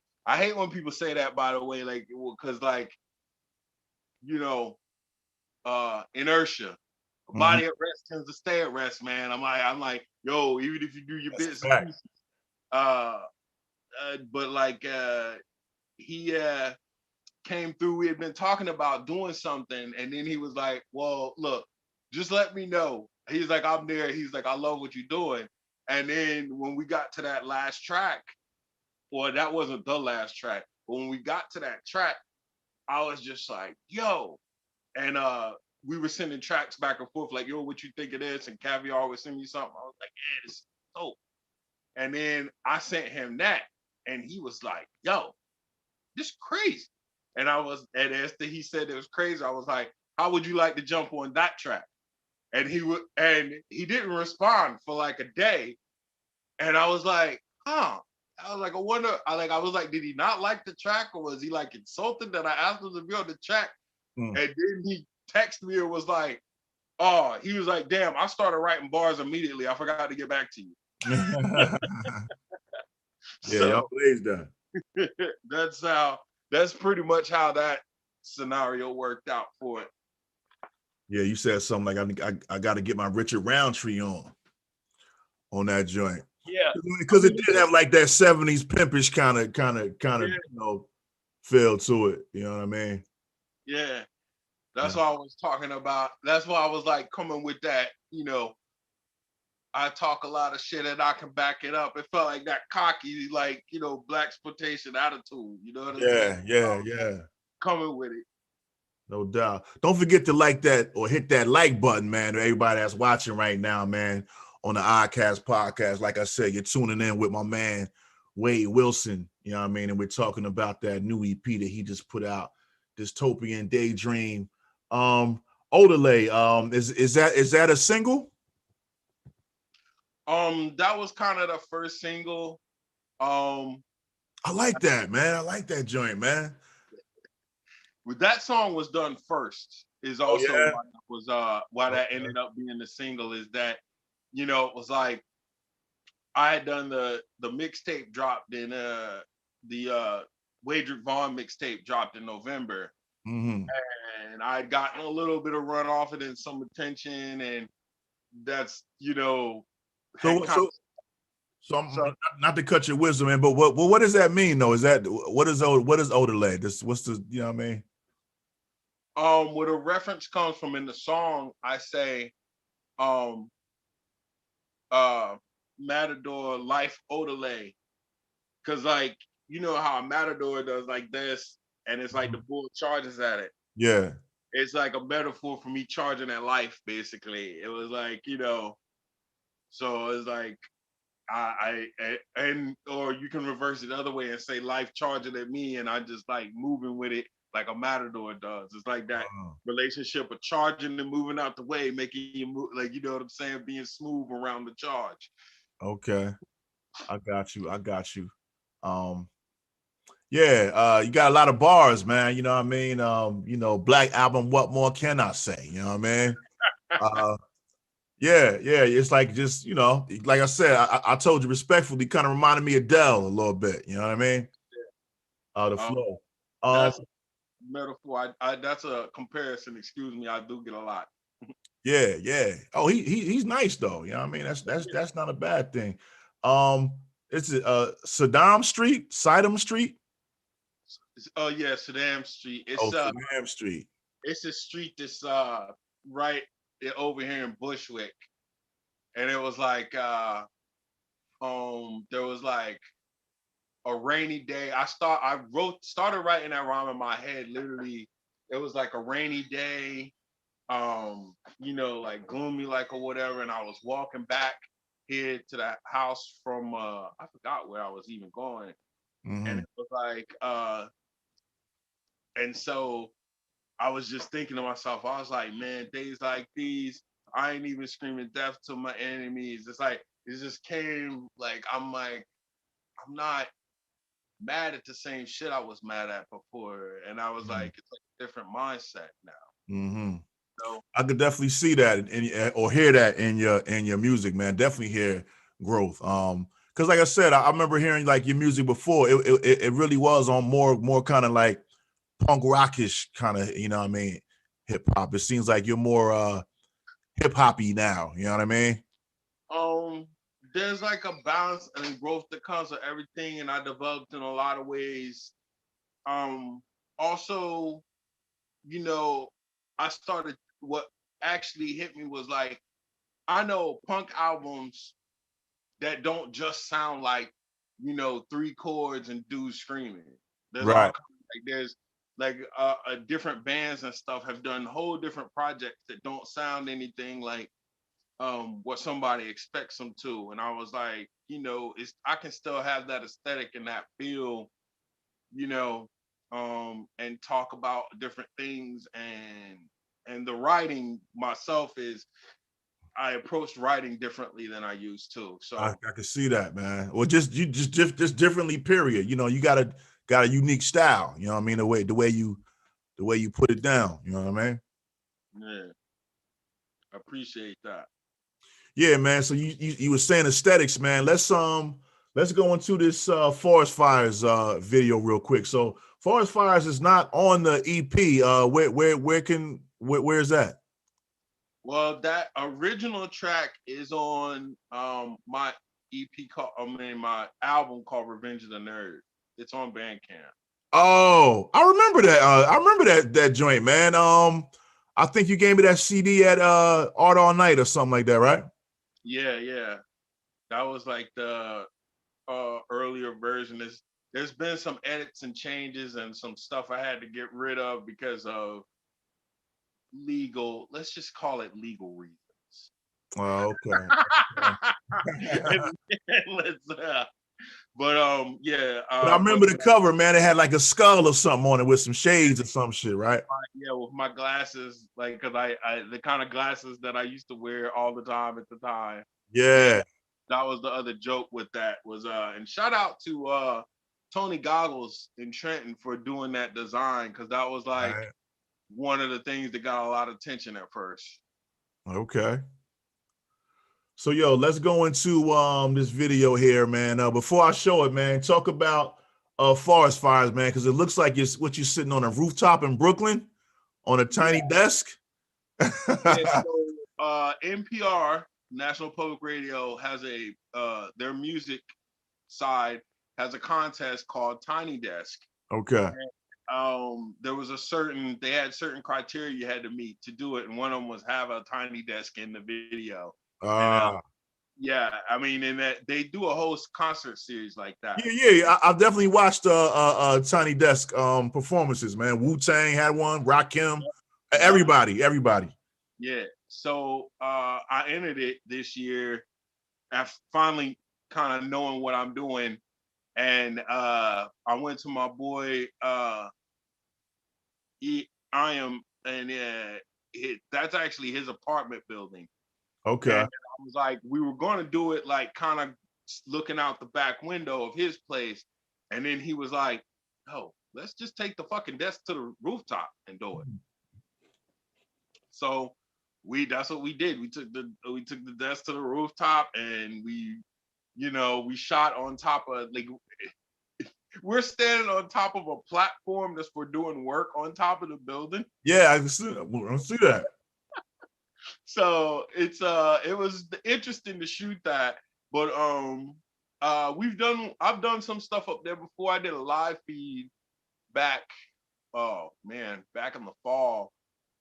when people say that, by the way, like, because like, you know, inertia. A Mm-hmm. body at rest tends to stay at rest, man. I'm like, yo, even if you do your That's bits a and fact. pieces, but like, he came through. We had been talking about doing something, and then he was like, well, look, just let me know. He's like, I'm there. He's like, I love what you're doing. And then when we got to that last track, well, that wasn't the last track, but when we got to that track, I was just like, yo. And we were sending tracks back and forth, like, yo, what you think of this? And Caviar would send me something. I was like, yeah, this is dope. And then I sent him that, and he was like, yo, this crazy. And after he said it was crazy, I was like, how would you like to jump on that track? And he didn't respond for like a day. And I was like, huh. I was like, I wonder, I was like, did he not like the track, or was he like insulted that I asked him to be on the track? And then he texted me and was like, oh, he was like, damn, I started writing bars immediately. I forgot to get back to you. Yeah, y'all blazed that. That's pretty much how that scenario worked out for it. Yeah, you said something like I got to get my Richard Roundtree on that joint. Yeah, because it did have like that 70s pimpish kind of feel to it. You know what I mean? Yeah, that's what I was talking about. That's why I was like coming with that. I talk a lot of shit and I can back it up. It felt like that cocky, like, black exploitation attitude. You know what I'm saying? Yeah. Coming with it. No doubt. Don't forget to like that or hit that like button, man, to everybody that's watching right now, man, on the Oddkast podcast. Like I said, you're tuning in with my man, Wade Wilson, you know what I mean? And we're talking about that new EP that he just put out, Dystopian Daydream. Odelay, is that a single? That was kind of the first single. I like that, man. I like that joint, man. That song was done first. Is also why that ended up being the single. Is that it was like I had done the mixtape dropped in the Wadrick Vaughn mixtape dropped in November, and I had gotten a little bit of run off it and some attention, and that's So I'm not to cut your wisdom, man, but what does that mean though? What is Odelay? What's the what I mean? Where the reference comes from in the song, I say, Matador Life Odelay, because like how a Matador does like this, and it's like the bull charges at it. Yeah, it's like a metaphor for me charging at life. Basically, it was like so it's like or you can reverse it the other way and say life charging at me, and I just like moving with it like a Matador does. It's like that relationship of charging and moving out the way, making you move, like, you know what I'm saying, being smooth around the charge. Okay, I got you. Yeah, you got a lot of bars, man. You know what I mean? Black Album, what more can I say? You know what I mean? Yeah. It's like just, like I said, I told you respectfully, kind of reminded me of Dell a little bit. You know what I mean? The flow. That's a metaphor. That's a comparison. Excuse me. I do get a lot. Yeah. Oh, he's nice though. You know what I mean? That's not a bad thing. It's Saddam Street, Sidham Street. Oh yeah, Saddam Street. It's Saddam Street. It's a street that's right over here in Bushwick, and it was like there was like a rainy day. Started writing that rhyme in my head. Literally, it was like a rainy day, like gloomy, like or whatever. And I was walking back here to that house from I forgot where I was even going, and it was like and so I was just thinking to myself, I was like, man, days like these, I ain't even screaming death to my enemies. It's like, it just came, like, I'm not mad at the same shit I was mad at before. And I was like, it's like a different mindset now. So, I could definitely see that or hear that in your music, man. Definitely hear growth. Because like I said, I remember hearing like your music before. It really was on more kind of like punk rockish kind of, you know what I mean, hip hop. It seems like you're more hip hoppy now, you know what I mean? There's like a balance and growth that comes with everything, and I developed in a lot of ways. Also, I started, what actually hit me was like, I know punk albums that don't just sound like, 3 chords and dudes screaming. There's all Right. kinds, like like different bands and stuff have done whole different projects that don't sound anything like what somebody expects them to. And I was like, I can still have that aesthetic and that feel, and talk about different things. And the writing myself is, I approached writing differently than I used to. So I can see that, man. Well, just differently, period. You got a unique style. You know what I mean? The way you put it down. You know what I mean? yeah, I appreciate that. Yeah, man. So you were saying aesthetics, man. Let's go into this Forest Fires video real quick. So Forest Fires is not on the EP. Where's that? Well, that original track is on my EP my album called Revenge of the Nerd. It's on Bandcamp. Oh, I remember that. I remember that joint, man. I think you gave me that CD at Art All Night or something like that, right? Yeah. That was like the earlier version. There's been some edits and changes and some stuff I had to get rid of because of let's just call it legal reasons. Oh, okay. But I remember the cover, man. It had like a skull or something on it with some shades or some shit, right? Yeah, with my glasses, like, because I the kind of glasses that I used to wear all the time at the time. Yeah. That was the other joke with that was and shout out to Tony Goggles in Trenton for doing that design, because that was like one of the things that got a lot of attention at first. Okay. So let's go into this video here, man. Before I show it, man, talk about Forest Fires, man, because it looks like you're sitting on a rooftop in Brooklyn on a tiny desk. So NPR, National Public Radio, has their music side has a contest called Tiny Desk. Okay. And, there was they had certain criteria you had to meet to do it, and one of them was have a tiny desk in the video. Yeah, I mean, and that they do a whole concert series like that. Yeah. I've definitely watched Tiny Desk performances, man. Wu-Tang had one, Rakim, everybody. Yeah. So I entered it this year after finally kind of knowing what I'm doing. And I went to my boy that's actually his apartment building. Okay. And I was like, we were going to do it like kind of looking out the back window of his place. And then he was like, oh, let's just take the fucking desk to the rooftop and do it. So that's what we did. We took the desk to the rooftop, and we shot on top of, like, we're standing on top of a platform that's for doing work on top of the building. Yeah, I see that. So it was interesting to shoot that, but I've done some stuff up there before. I did a live feed back in the fall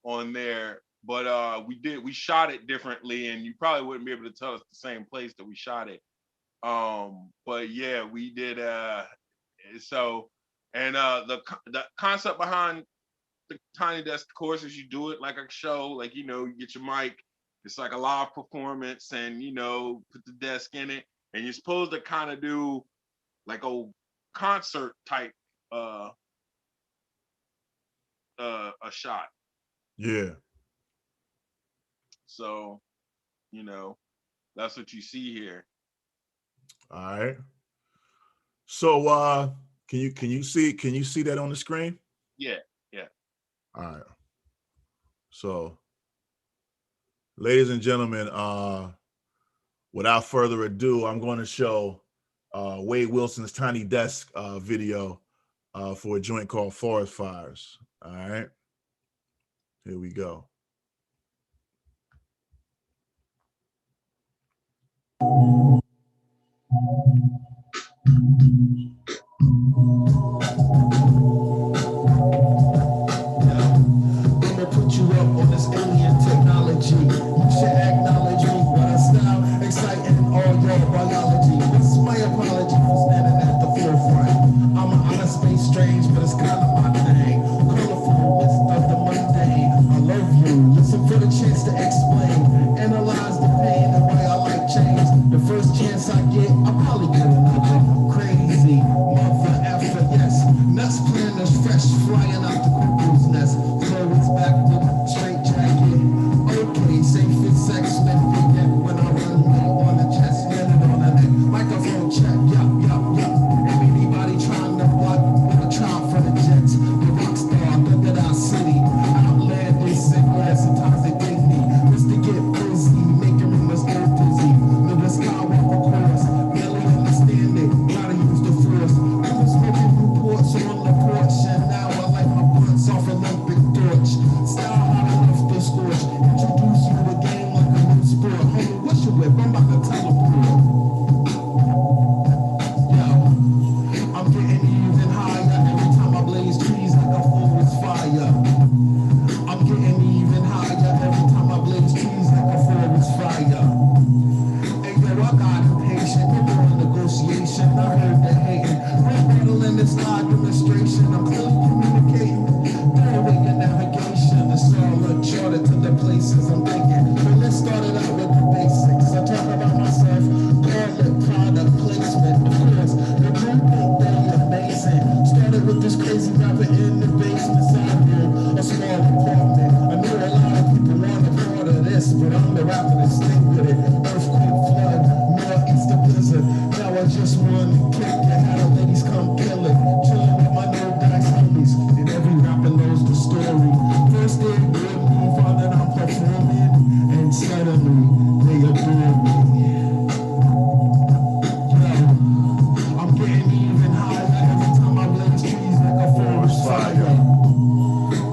on there, but we shot it differently, and you probably wouldn't be able to tell it's the same place that we shot it. But yeah, we did so, and the concept behind the Tiny Desk, of course, is you do it like a show, like, you get your mic, it's like a live performance, and put the desk in it, and you're supposed to kind of do like a concert type a shot. Yeah. So, that's what you see here. All right. So can you see that on the screen? Yeah. All right. So, ladies and gentlemen, without further ado, I'm going to show Wade Wilson's Tiny Desk video for a joint called Forest Fires. All right. Here we go. Strange, but it's kind of my thing. Molly getting up crazy, mother effer, yes. Nuts planners fresh, flying out the cuckoo's nest. Chloe's back with straight jacket. Okay, safe fit sex method, yet when I run me on the chest, landed on the neck. Microphone check, yup, yup, yup. And anybody trying to block, never try for the jets. The rock star, look at our city. Outlandish, sickness, sometimes they dig me. Just to get busy, making rumors go dizzy. Little Skywalker course, barely understand it. Gotta use the force. I was smoking Newports on the porch, and now I light my blunts off Olympic torch. Style hot enough to scorch. Introduce you to the game like a new sport. Homie, what's your whip? I'm about to teleport. Yo, I'm getting even higher every time I blaze trees like a forest fire. I'm getting even higher every time I blaze trees like a forest fire. Hey yo, I got impatient, we're doing negotiation. I heard the hating, red battle in the sky demonstration. I'm clearly communicating, third way your navigation. It's all uncharted to the places I'm thinking. But let's start it out with the basics. I talk about myself, call it product placement. Of course, the group think they amazing. Started with this crazy rapper in the basement side room, a small apartment. I knew a lot of people want a part of this, but I'm the rapper that stick with it. Earthquake, flood, northeaster blizzard. Now I just want to kick it, had the ladies come kill it. Chilling with my no dice homies, and every rapper knows the story. First they ignore me, found that I'm performing, and suddenly they adore me. Yo, I'm getting even higher every time I blaze trees like a forest fire.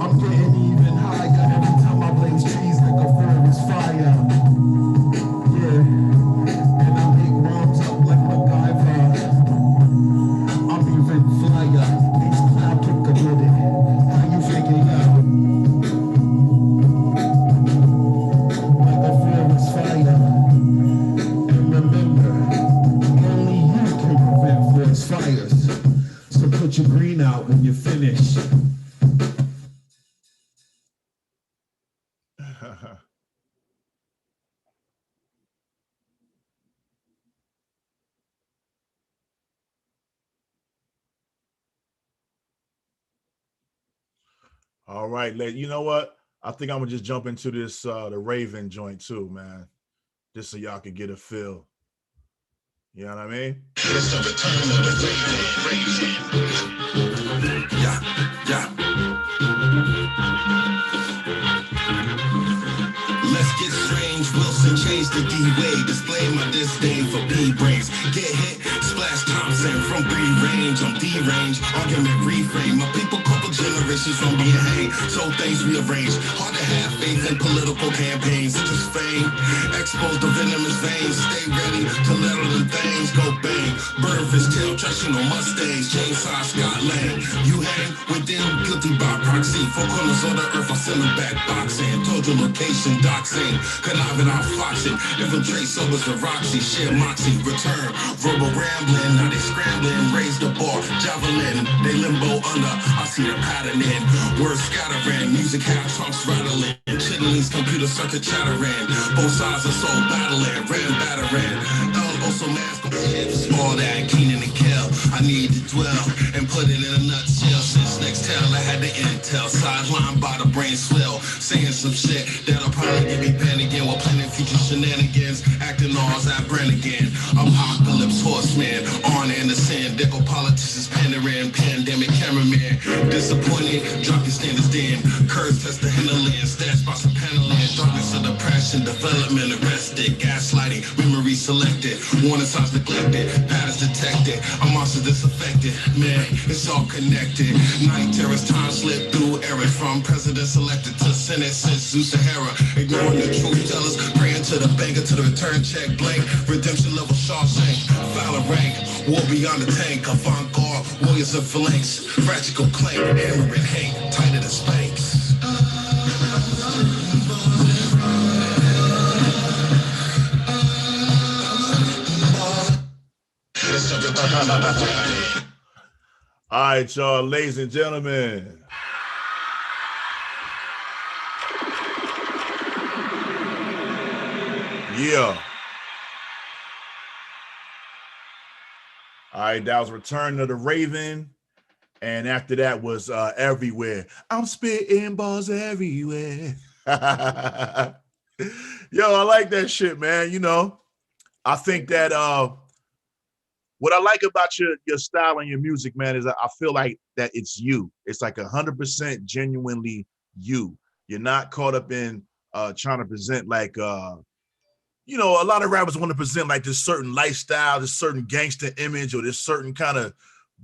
I'm getting even higher every time I blaze trees like a forest fire. Yeah, and I make bombs up like MacGyver. I'm even flyer, these cloud kicker with it. How you figure out? Like a forest fire. And remember, only you can prevent forest fires. So put your green out when you finish. All right, you know what? I think I'm gonna just jump into this the Raven joint too, man. Just so y'all can get a feel. You know what I mean? It's the return of the Raven. Yeah, yeah. Let's get strange. Wilson changed the D-Way. Display my disdain for B-brains. Get hit, Splash Thompson from B-range. I'm D-range. Argument reframe. My people couple generations from being hanged. So things rearranged. Hard to have faith in political campaigns. It's just fame. Expose the venomous veins. Stay ready to let all them things go bang. Birdfish tail trashing on Mustangs. Chainsaw Scott Lang. You hang with them guilty by proxy. Four corners of the earth, I send them back boxing. Told your location, doxing. Conniving, I'm foxing. Infiltrate sobers to Roxy. Share moxie, return. Verbal rambling, now they scrambling. Raise the bar, javelin. They limbo under, I see the pattern in. Words scattering, music half talks rattling. Chitterlings, computer circuit chattering. Both sides are so battling, ram battering. Also mask all that Keenan and Kel. I need to dwell and put it in a nutshell. Since next tell, I had the intel. Sidelined by the brain swell. Saying some shit that'll probably give me panicking while planning future shenanigans. Acting laws at Brannigan. Apocalypse horseman. On Anderson. Deco politicians pandering. Pandemic cameraman. Disappointed. Drop your standards then. Curves test the handling. Stats by some paneling. Darkness of depression. Development arrested. Gaslighting. Memory selected. Warning signs neglected. Patterns detected. A monster disaffected. Man, it's all connected. Night terrors, time slip through errors. From president selected to Senate since Zeus Sahara. Ignoring the truth tellers. Praying to the banker to the return check blank. Redemption level Shawshank. Fowler rank. War beyond the tank. Avant-garde. Warriors of phalanx. Fragile clank. Hammer and Hank. Tighter than Spanx. All right, y'all, ladies and gentlemen. Yeah. All right, that was Return of the Raven. And after that was Everywhere. I'm spitting balls everywhere. Yo, I like that shit, man. You know, I think that what I like about your style and your music, man, is I feel like that it's you. It's like 100% genuinely you. You're not caught up in trying to present like you know, a lot of rappers want to present like this certain lifestyle, this certain gangster image, or this certain kind of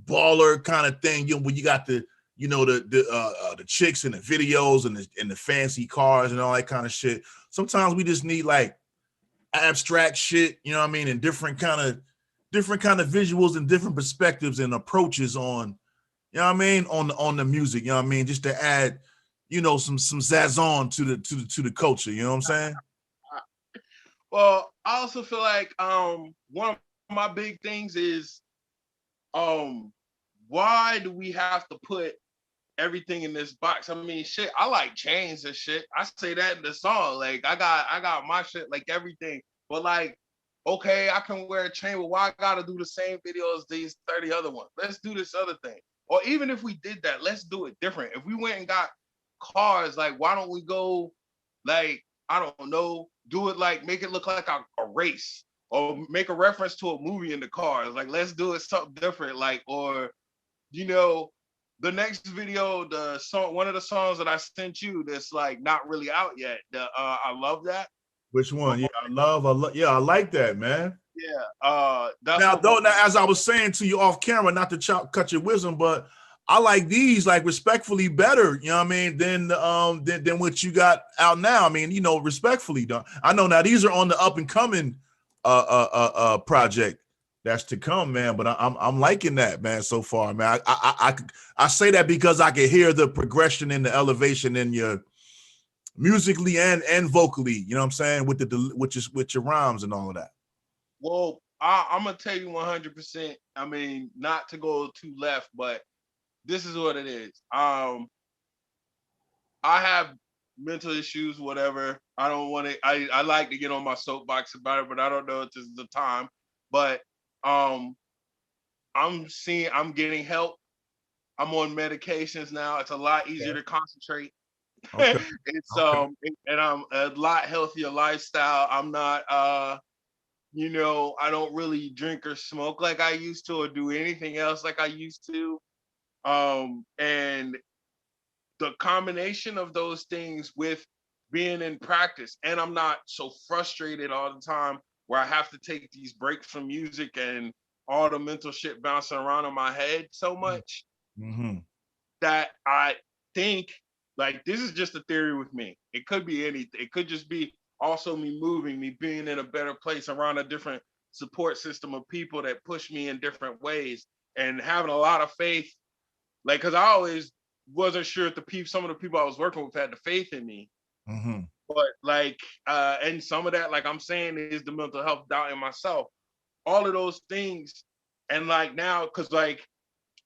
baller kind of thing. You know, when you got the, you know, the chicks and the videos and the fancy cars and all that kind of shit. Sometimes we just need like abstract shit, you know what I mean, and different kind of visuals and different perspectives and approaches on, you know what I mean, on the music, you know what I mean, just to add, you know, some zazon to the culture, you know what I'm saying? Well, I also feel like one of my big things is why do we have to put everything in this box? I mean, shit, I like chains and shit. I say that in the song. Like I got my shit, like everything. But like, okay, I can wear a chain, but why I gotta do the same video as these 30 other ones? Let's do this other thing. Or even if we did that, let's do it different. If we went and got cars, like why don't we go like, I don't know, do it like make it look like a race or make a reference to a movie in the cars. Like let's do it something different. Like, or you know, the next video, the song, one of the songs that I sent you that's like not really out yet. I love that. Which one? Yeah, yeah, I like that, man. Yeah. That's Now, what though, now, as I was saying to you off camera, not to cut your wisdom, but I like these like respectfully better, you know what I mean, than what you got out now. I mean, you know, respectfully done. I know now these are on the up and coming project that's to come, man. But I'm liking that, man, so far, man. I say that because I can hear the progression and the elevation in your musically and vocally, you know what I'm saying, with with your rhymes and all of that. Well, I'm gonna tell you 100%. I mean, not to go too left, but this is what it is. I have mental issues, whatever. I don't want to. I like to get on my soapbox about it, but I don't know if this is the time. But um, I'm getting help. I'm on medications now. It's a lot easier to concentrate. Okay. It's Okay. and I'm a lot healthier lifestyle. I'm not you know, I don't really drink or smoke like I used to or do anything else like I used to. And the combination of those things with being in practice, and I'm not so frustrated all the time where I have to take these breaks from music and all the mental shit bouncing around in my head so much Mm-hmm. that I think, like, this is just a theory with me. It could be anything. It could just be also me moving, me being in a better place around a different support system of people that push me in different ways and having a lot of faith. Like, cause I always wasn't sure if some of the people I was working with had the faith in me. Mm-hmm. But like, and some of that, like I'm saying, is the mental health doubt in myself. All of those things. And like now, cause like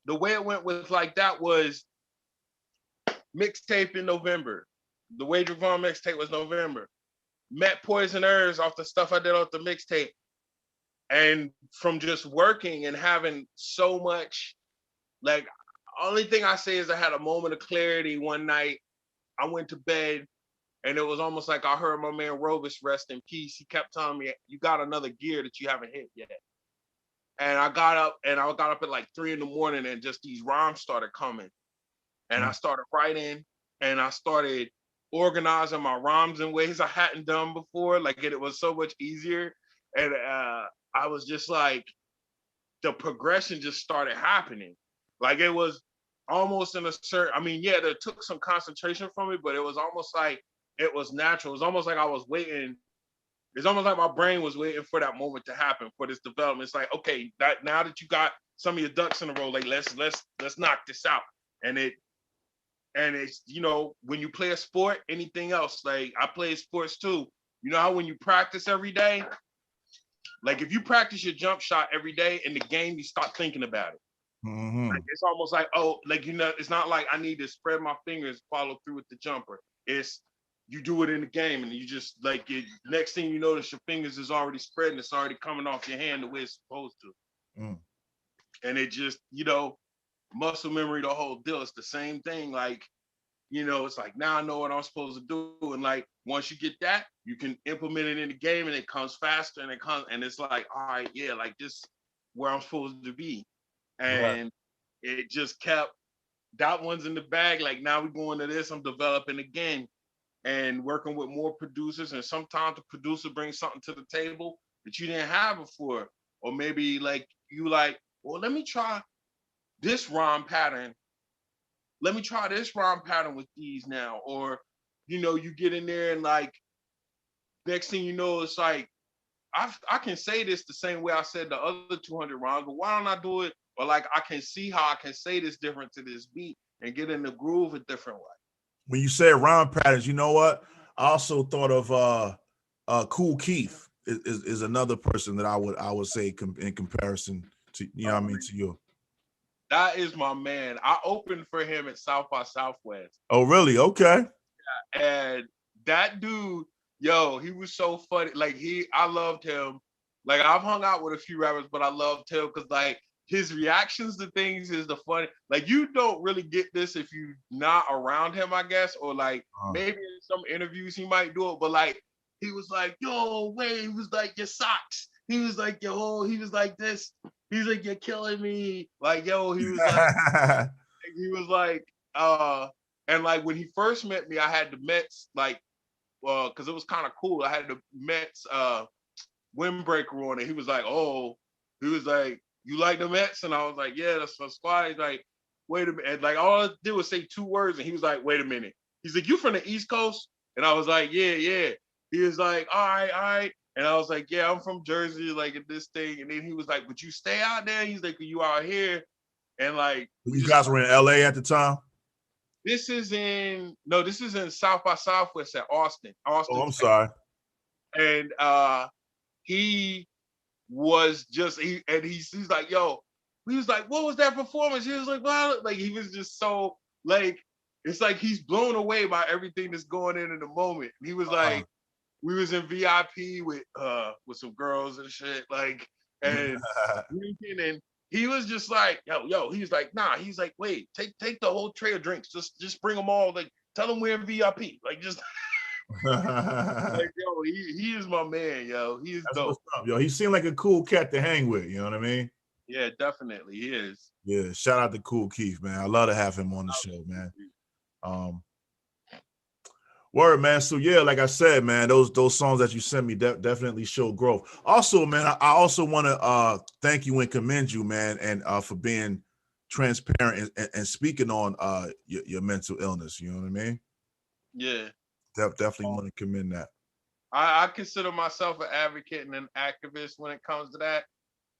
the way it went with like that was mixtape in November. The Wage Reform mixtape was November. Met Poison Herbs off the stuff I did off the mixtape. And from just working and having so much, like, only thing I say is I had a moment of clarity one night. I went to bed and it was almost like I heard my man Robus, rest in peace. He kept telling me, you got another gear that you haven't hit yet. And I got up at like 3 a.m. and just these rhymes started coming. And I started writing and I started organizing my rhymes in ways I hadn't done before. Like it was so much easier. And I was just like, the progression just started happening. Like it was almost in a certain, I mean, yeah, that took some concentration from it, but it was almost like it was natural. It was almost like I was waiting. It's almost like my brain was waiting for that moment to happen for this development. It's like, okay, that now that you got some of your ducks in a row, like let's knock this out. And it's, you know, when you play a sport, anything else, like I play sports too. You know how when you practice every day, like if you practice your jump shot every day in the game, you start thinking about it. Mm-hmm. Like it's almost like, oh, like, you know, it's not like I need to spread my fingers, follow through with the jumper. It's you do it in the game and you just like next thing you notice your fingers is already spreading, it's already coming off your hand the way it's supposed to. Mm. And it just, muscle memory, the whole deal. It's the same thing. Like, it's like, now I know what I'm supposed to do. And like, once you get that, you can implement it in the game and it comes faster and it's like, all right, yeah, like this where I'm supposed to be. Right. And it just kept, that one's in the bag. Like now we're going to this, I'm developing again and working with more producers. And sometimes the producer brings something to the table that you didn't have before. Or maybe like, well, let me try this rhyme pattern. Let me try this rhyme pattern with these now. Or, you get in there and like, next thing you know, it's like, I can say this the same way I said the other 200 rhymes, but why don't I do it? Or like, I can see how I can say this different to this beat and get in the groove a different way. When you said rhyme patterns, you know what? I also thought of Cool Keith is another person that I would say in comparison to, what I mean, to you. That is my man. I opened for him at South by Southwest. Oh, really? Okay. And that dude, yo, he was so funny. Like I loved him. Like I've hung out with a few rappers, but I loved him because like his reactions to things is the funny. Like you don't really get this if you're not around him, I guess, or like maybe in some interviews he might do it, but like he was like, yo, wait, he was like your socks. He was like, yo, he was like this. He's like, you're killing me. Like, yo, he was like, and like when he first met me, I had the Mets, like, because it was kind of cool. I had the Mets windbreaker on it. He was like, you like the Mets? And I was like, yeah, that's my squad. He's like, wait a minute. And like all I did was say 2 words, and he was like, wait a minute. He's like, you from the East Coast? And I was like, yeah. He was like, all right. And I was like, yeah, I'm from Jersey, like at this thing. And then he was like, but you stay out there? He's like, you out here? And like, you guys were in LA at the time? This is in South by Southwest at Austin. Oh, I'm sorry. And he was just he's like, yo, he was like, what was that performance? He was like, well, like he was just so like, it's like he's blown away by everything that's going in the moment. And he was like, we was in VIP with some girls and shit, like, and drinking, and he was just like, yo, he was like, nah, he's like, wait, take the whole tray of drinks, just bring them all, like, tell them we're in VIP, like, just like, yo, he is my man, yo, he is dope. What's up, yo. He seemed like a cool cat to hang with, you know what I mean? Yeah, definitely, he is. Yeah, shout out to Cool Keith, man. I love to have him on the show, man. Word, man. So yeah, like I said, man, those songs that you sent me definitely show growth. Also, man, I also want to thank you and commend you, man, and for being transparent and speaking on your mental illness. You know what I mean? Yeah. Definitely want to commend that. I consider myself an advocate and an activist when it comes to that.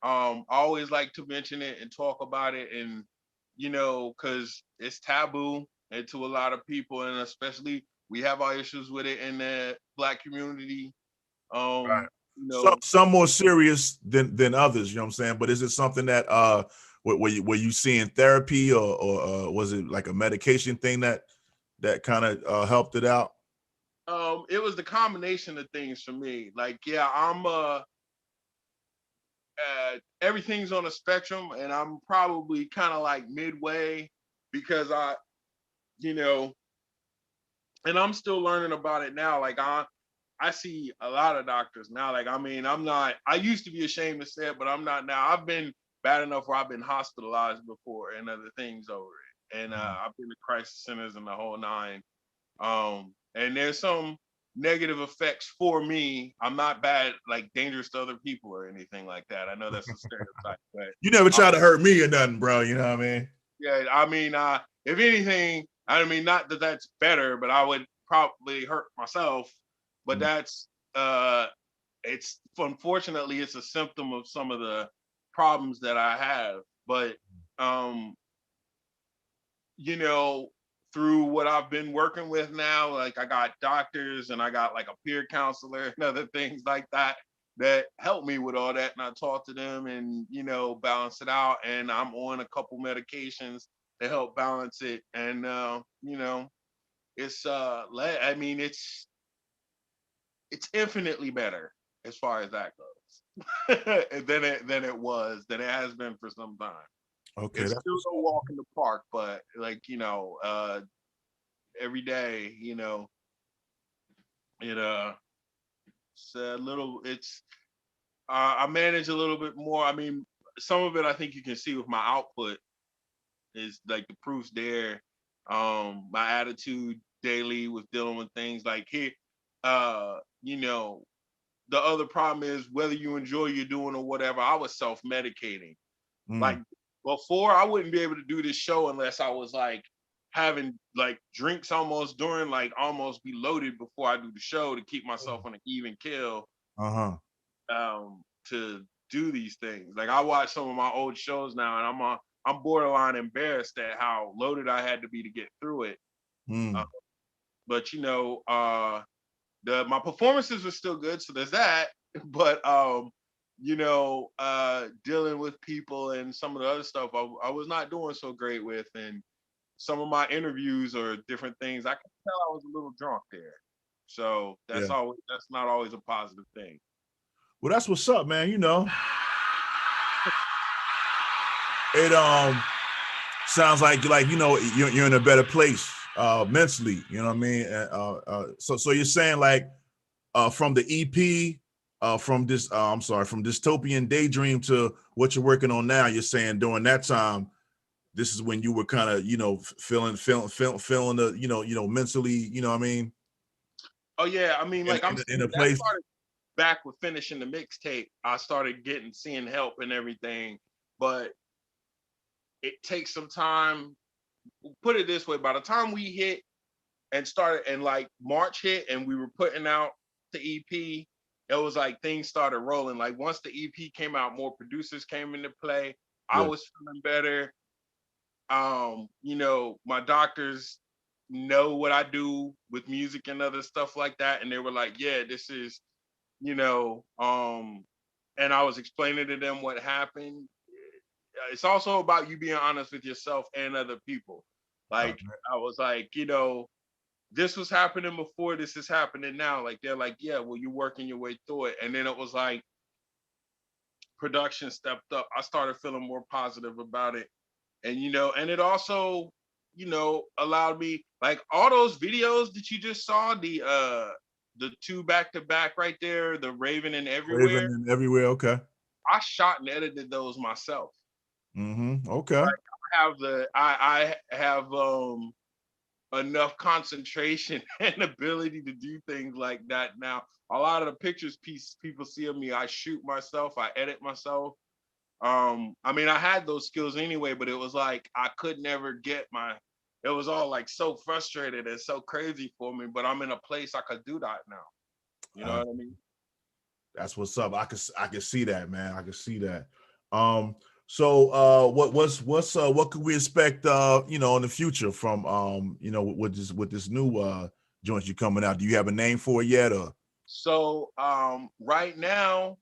I always like to mention it and talk about it, and because it's taboo and to a lot of people, and especially we have our issues with it in the Black community. Right. Some more serious than others, you know what I'm saying? But is it something that were you seeing therapy or was it like a medication thing that kind of helped it out? It was the combination of things for me. Like, yeah, I'm everything's on a spectrum, and I'm probably kind of like midway because and I'm still learning about it now. Like I see a lot of doctors now. Like, I mean, I used to be ashamed to say it, but I'm not now. I've been bad enough where I've been hospitalized before and other things over it. And I've been to crisis centers and the whole 9. And there's some negative effects for me. I'm not bad, like dangerous to other people or anything like that. I know that's a stereotype, but you never try to hurt me or nothing, bro. You know what I mean? Yeah, I mean, if anything, I mean, not that that's better, but I would probably hurt myself. But that's it's unfortunately it's a symptom of some of the problems that I have. But through what I've been working with now, like I got doctors and I got like a peer counselor and other things like that help me with all that. And I talk to them and, balance it out. And I'm on a couple medications to help balance it. And, it's, I mean, it's infinitely better as far as that goes. and than it has been for some time. Okay, It's that's still what's a up. walk in the park, but like, every day, it it's a little it's I manage a little bit more. I mean, some of it I think you can see with my output is like the proof's there. My attitude daily with dealing with things like here, uh, you know, the other problem is whether you enjoy you're doing or whatever, I was self-medicating. Like Mm, before, I wouldn't be able to do this show unless I was like having like drinks almost during, like almost be loaded before I do the show to keep myself on an even kill uh-huh. to do these things. Like I watch some of my old shows now and I'm borderline embarrassed at how loaded I had to be to get through it. Uh, Mm, but my performances were still good, so there's that. But dealing with people and some of the other stuff I was not doing so great with, and some of my interviews or different things, I can tell I was a little drunk there. So yeah. that's not always a positive thing. Well, that's what's up, man. It sounds like you're in a better place mentally. You know what I mean? So you're saying like from the EP, from this I'm sorry, from Dystopian Daydream to what you're working on now. You're saying during that time, this is when you were kind of feeling the mentally. You know what I mean? Oh yeah, I mean, like I'm In saying, a that place. started back with finishing the mixtape. I started seeing help and everything, but it takes some time. Put it this way: by the time we hit and started, and like March hit, and we were putting out the EP, it was like things started rolling. Like once the EP came out, more producers came into play. I Yeah. was feeling better. My doctors know what I do with music and other stuff like that, and they were like, "Yeah, this is," you know, and I was explaining to them what happened. It's also about you being honest with yourself and other people. Uh, Like I was like, this was happening before, this is happening now. Like they're like, yeah, well, you're working your way through it. And then it was like production stepped up. I started feeling more positive about it. And it also, allowed me, like all those videos that you just saw, the two back to back right there, the Raven and Raven Everywhere. and everywhere. Okay. I shot and edited those myself. Mm-hmm. Okay. I have enough concentration and ability to do things like that now. A lot of the people see of me, I shoot myself, I edit myself. I mean, I had those skills anyway, but it was like I could never it was all like so frustrated and so crazy for me, but I'm in a place I could do that now. You know Uh, what I mean? that's what's up. I can see that, man. I can see that. So what could we expect in the future from with this new joint you coming out? Do you have a name for it yet, or So right now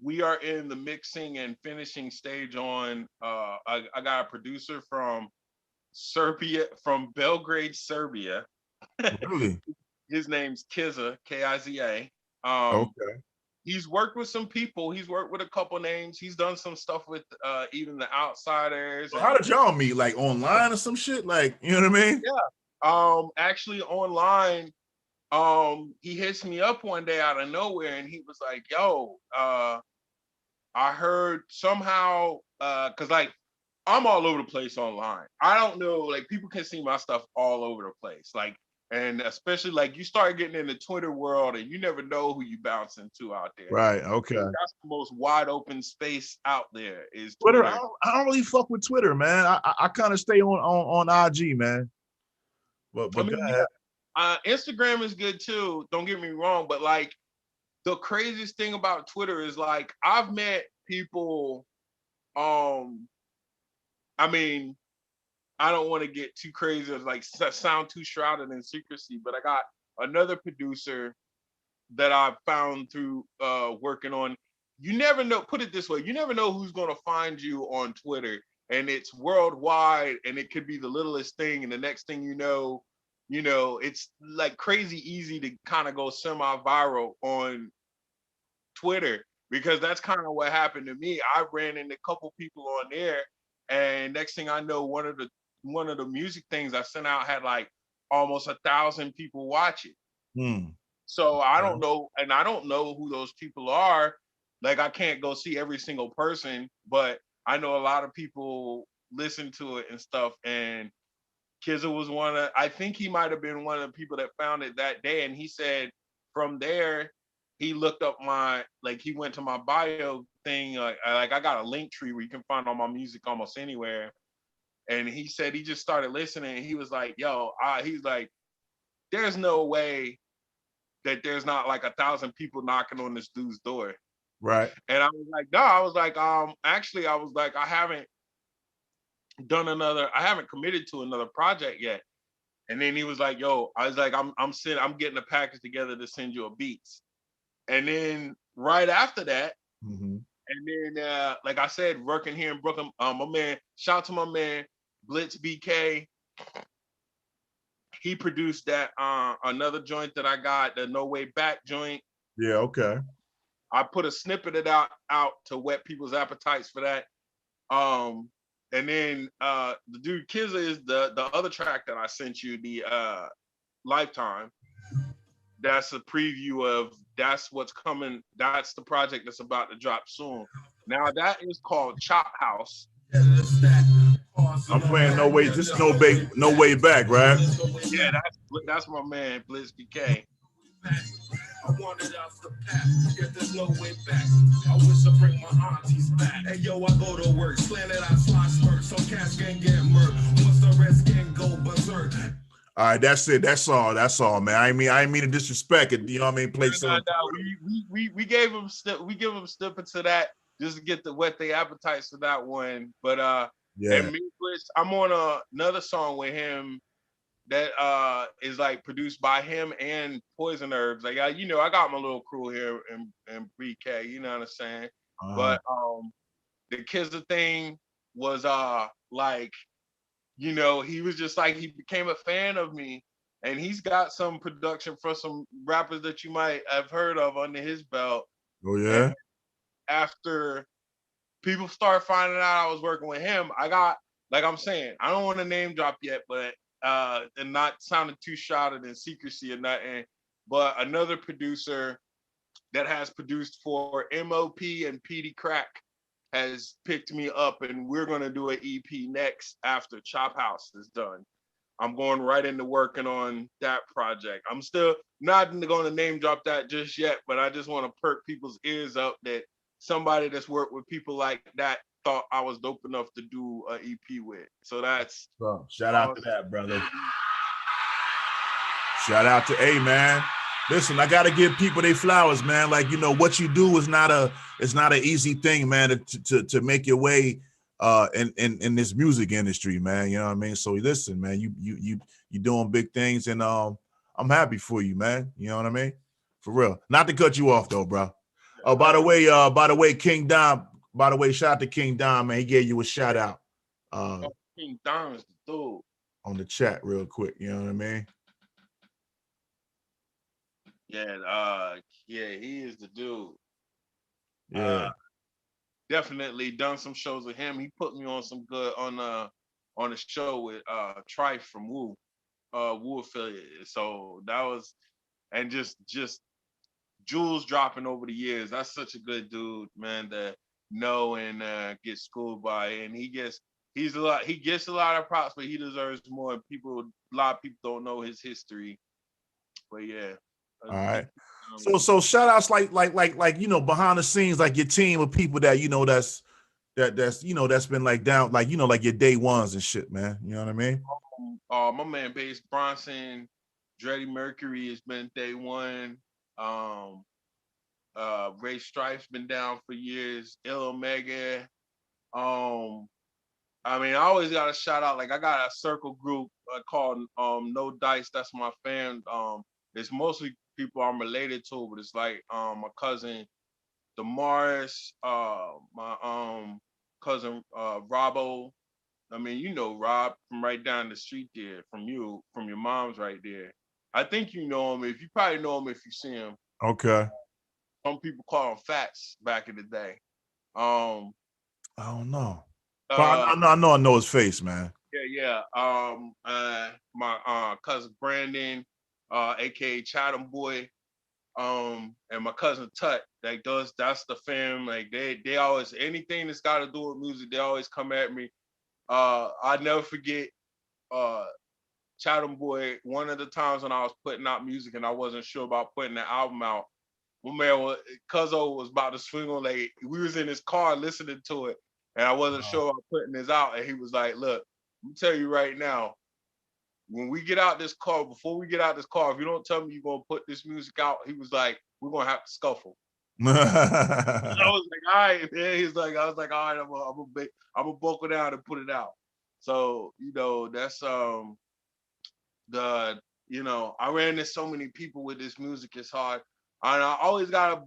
we are in the mixing and finishing stage on I got a producer from Serbia, from Belgrade, Serbia. really? His name's Kiza, Kiza. Okay. He's worked with some people. He's worked with a couple names. He's done some stuff with even the Outsiders. So how And did y'all meet? Like online or some shit? Like, you know what I mean? yeah, actually online, he hits me up one day out of nowhere, and he was like, "Yo, I heard somehow, cause like I'm all over the place online. I don't know, like people can see my stuff all over the place. Like, and especially like you start getting in the Twitter world and you never know who you bounce into out there. Right. Okay. That's the most wide open space out there is Twitter. Twitter. I don't really fuck with Twitter, man. I kind of stay on IG, man. I But go mean, ahead. Instagram is good too. Don't get me wrong, but like the craziest thing about Twitter is like I've met people. Um, I mean, I don't want to get too crazy or like sound too shrouded in secrecy, but I got another producer that I found through working on. You never know. Put it this way: you never know who's going to find you on Twitter, and it's worldwide, and it could be the littlest thing, and the next thing it's like crazy easy to kind of go semi-viral on Twitter. because that's kind of what happened to me. I ran into a couple people on there, and next thing I know, one of the music things I sent out had like almost 1,000 people watch it. So I don't know, and I don't know who those people are. Like I can't go see every single person, but I know a lot of people listen to it and stuff. And Kizza was I think he might have been one of the people that found it that day. And he said from there, he looked up he went to my bio thing. I got a link tree where you can find all my music almost anywhere. And he said he just started listening. And he was like, yo, he's like, there's no way that there's not like 1,000 people knocking on this dude's door. Right. And I was like, no, I was like, actually, I was like, I haven't committed to another project yet. And then he was like, yo, I was like, I'm getting a package together to send you a beats. And then right after that, and then like I said, working here in Brooklyn, my man, shout out to my man, Blitz BK. He produced that another joint that I got, the No Way Back joint. Yeah, okay. I put a snippet of that out to whet people's appetites for that. And then the dude Kizza is the other track that I sent you, the Lifetime. That's a preview of that's what's coming. That's the project that's about to drop soon. Now that is called Chop House. I'm playing No Way, just No Way Back, right? Yeah, that's my man, Blitz BK. I wanted off the path, yet there's no way back. I wish I bring my aunties back. Hey yo, I go to work, slanted out slash hurt. Some cats can get murked, once the rest can go berserk. All right, that's it. That's all, man. I mean to disrespect it. You know what I mean? Play something. We gave them snippets of that just to get the whet the appetites for that one. But yeah. And me, Blitz, I'm on another song with him that is like produced by him and Poison Herbs. Like I got my little crew here in BK, you know what I'm saying? But the Kizza thing was like, he was just like, he became a fan of me, and he's got some production for some rappers that you might have heard of under his belt. Oh yeah. And after people start finding out I was working with him, I got, like I'm saying, I don't want to name drop yet, but and not sounding too shrouded in secrecy or nothing, but another producer that has produced for MOP and PD Crack has picked me up, and we're going to do an EP next after Chop House is done. I'm going right into working on that project. I'm still not going to name drop that just yet, but I just want to perk people's ears up that somebody that's worked with people like that thought I was dope enough to do an EP with. So that's shout out to that, brother. Shout out to man. Listen, I gotta give people their flowers, man. Like, what you do is not an easy thing, man, to make your way in this music industry, man. You know what I mean? So listen, man, you doing big things, and I'm happy for you, man. You know what I mean? For real. Not to cut you off though, bro. Oh, by the way, King Dom, shout out to King Dom, man. He gave you a shout out. King Dom is the dude. On the chat real quick, you know what I mean? Yeah, he is the dude. Yeah. Definitely done some shows with him. He put me on some good on a show with Trife from Woo affiliate. So that was, and just jewels dropping over the years. That's such a good dude, man, to know and get schooled by. And he gets a lot of props, but he deserves more. A lot of people don't know his history. But yeah. All right. So shout outs like behind the scenes, like your team of people that that's been like down, like like your day ones and shit, man. You know what I mean? My man Bass Bronson, Dreddy Mercury has been day one. Ray Strife's been down for years. Ill Omega. I mean, I always got to shout out. Like I got a circle group called No Dice. That's my fan. It's mostly people I'm related to, but it's like my cousin Damaris, my cousin Robbo. I mean, Rob from right down the street there, from your mom's right there. I think you know him. You probably know him if you see him. Okay. Some people call them fats back in the day. Um, I don't know. But uh, I know his face, man. yeah. My cousin Brandon, aka Chatham Boy, and my cousin Tut, like that's the fam. Like they always anything that's got to do with music, they always come at me. I never forget Chatham Boy. One of the times when I was putting out music and I wasn't sure about putting the album out, my man Cuzzo was about to swing on. Like we was in his car listening to it, and I wasn't sure about putting this out. And he was like, "Look, let me tell you right now, when we get out this car, before we get out this car, if you don't tell me you're gonna put this music out," he was like, "We're gonna have to scuffle." I was like, "All right, man." I was like, "All right, I'm gonna buckle down and put it out." So that's the I ran into so many people with this music. It's hard, and I always gotta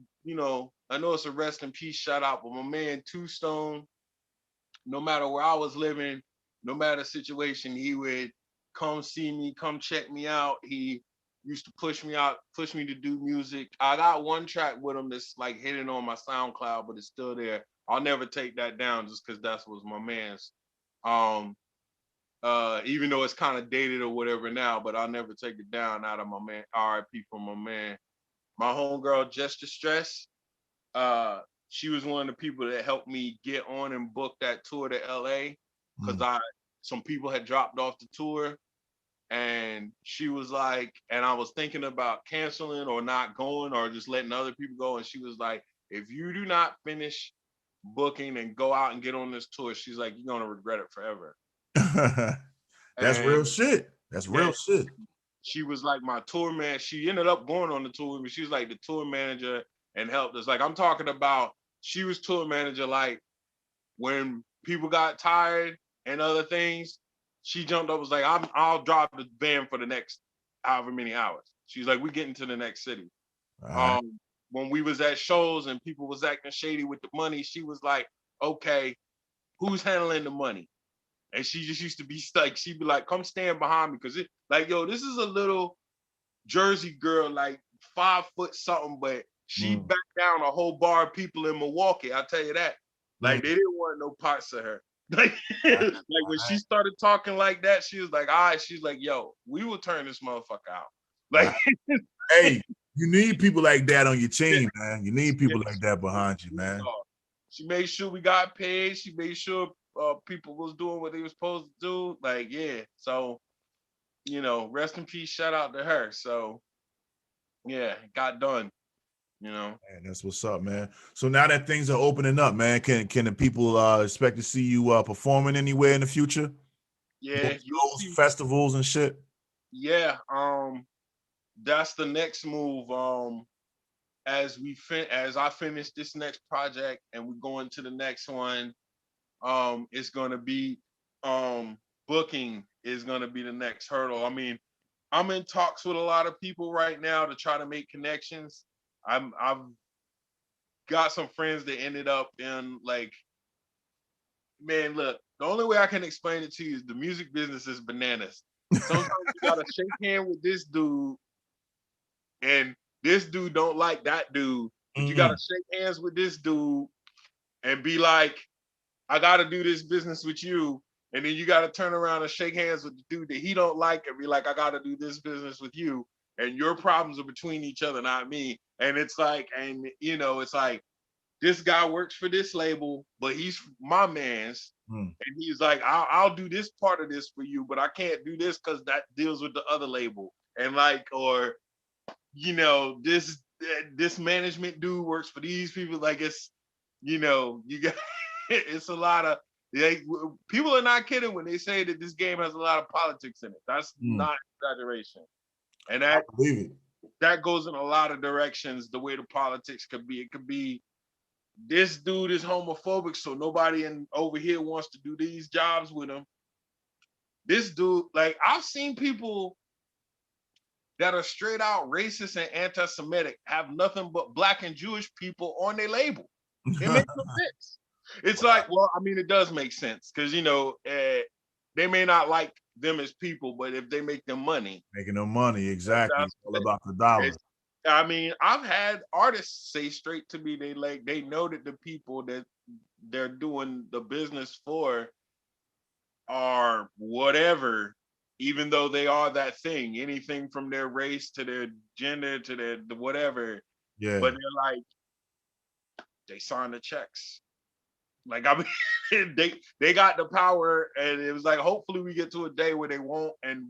I know it's a rest in peace shout out, but my man Two Stone, no matter where I was living, no matter the situation, he would come see me, come check me out. He used to push me out, push me to do music. I got one track with him that's like hidden on my SoundCloud, but it's still there. I'll never take that down just because that was my man's. Um, even though it's kind of dated or whatever now, but I'll never take it down out of my man. RIP for my man. My homegirl, Just Distress, she was one of the people that helped me get on and book that tour to LA because some people had dropped off the tour, and she was like, and I was thinking about canceling or not going or just letting other people go, and she was like, if you do not finish booking and go out and get on this tour, she's like, you're gonna regret it forever. That's And real shit. That's real shit. She was like my tour man. She ended up going on the tour, but she was like the tour manager and helped us. Like I'm talking about, she was tour manager. Like when people got tired and other things, she jumped up, was like, I'll drop the van for the next however many hours. She's like, we getting to the next city. Right. When we was at shows and people was acting shady with the money, she was like, okay, who's handling the money? And she just used to be like, she'd be like, come stand behind me. Cause this is a little Jersey girl, like 5 foot something, but she backed down a whole bar of people in Milwaukee. I'll tell you that. Like they didn't want no parts of her. Like when she started talking like that, she was like, all right, she's like, yo, we will turn this motherfucker out. Like hey, you need people like that on your team, man. You need people like that behind you, man. She made sure we got paid. She made sure people was doing what they were supposed to do. Like, yeah. So, rest in peace. Shout out to her. So, yeah, it got done. Man, that's what's up, man. So now that things are opening up, man, can the people expect to see you performing anywhere in the future? Yeah, those festivals and shit. Yeah, that's the next move. As I finish this next project and we go into the next one, it's gonna be booking is gonna be the next hurdle. I mean, I'm in talks with a lot of people right now to try to make connections. I've got some friends that ended up in like, man, look, the only way I can explain it to you is the music business is bananas. Sometimes you gotta shake hand with this dude, and this dude don't like that dude, but you gotta shake hands with this dude and be like, I gotta do this business with you. And then you gotta turn around and shake hands with the dude that he don't like and be like, I gotta do this business with you. And your problems are between each other, not me. And it's like, it's like, this guy works for this label, but he's my man's. And he's like, I'll do this part of this for you, but I can't do this because that deals with the other label. And like, or, this management dude works for these people. Like it's, you got, it's a lot of, people are not kidding when they say that this game has a lot of politics in it. That's not exaggeration. And that goes in a lot of directions, the way the politics could be. It could be, this dude is homophobic, so nobody over here wants to do these jobs with him. This dude, like, I've seen people that are straight out racist and anti-Semitic have nothing but Black and Jewish people on their label. It makes no sense. It's like, well, I mean, it does make sense because, they may not like them as people, but if they make them money. Making them money, exactly. It's all about the dollar. I mean, I've had artists say straight to me, they know that the people that they're doing the business for are whatever, even though they are that thing, anything from their race to their gender to their whatever. Yeah. But they're like, they sign the checks. Like, I mean, they got the power, and it was like, hopefully we get to a day where they won't, and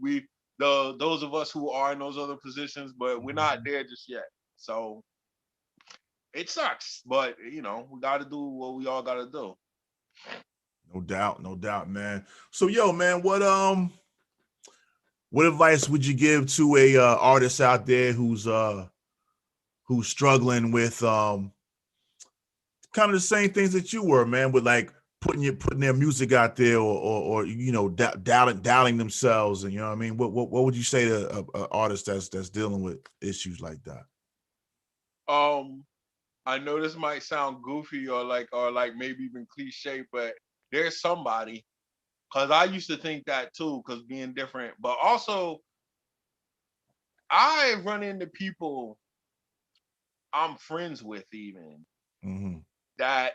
those of us who are in those other positions, but we're not there just yet. So it sucks, but we got to do what we all got to do. No doubt, man. So, yo, man, what advice would you give to a artist out there who's struggling with kind of the same things that you were, man, with like putting their music out there, or doubting themselves, and you know what I mean? What would you say to a artist that's dealing with issues like that? I know this might sound goofy or like maybe even cliche, but there's somebody, because I used to think that too, because being different, but also I run into people I'm friends with even that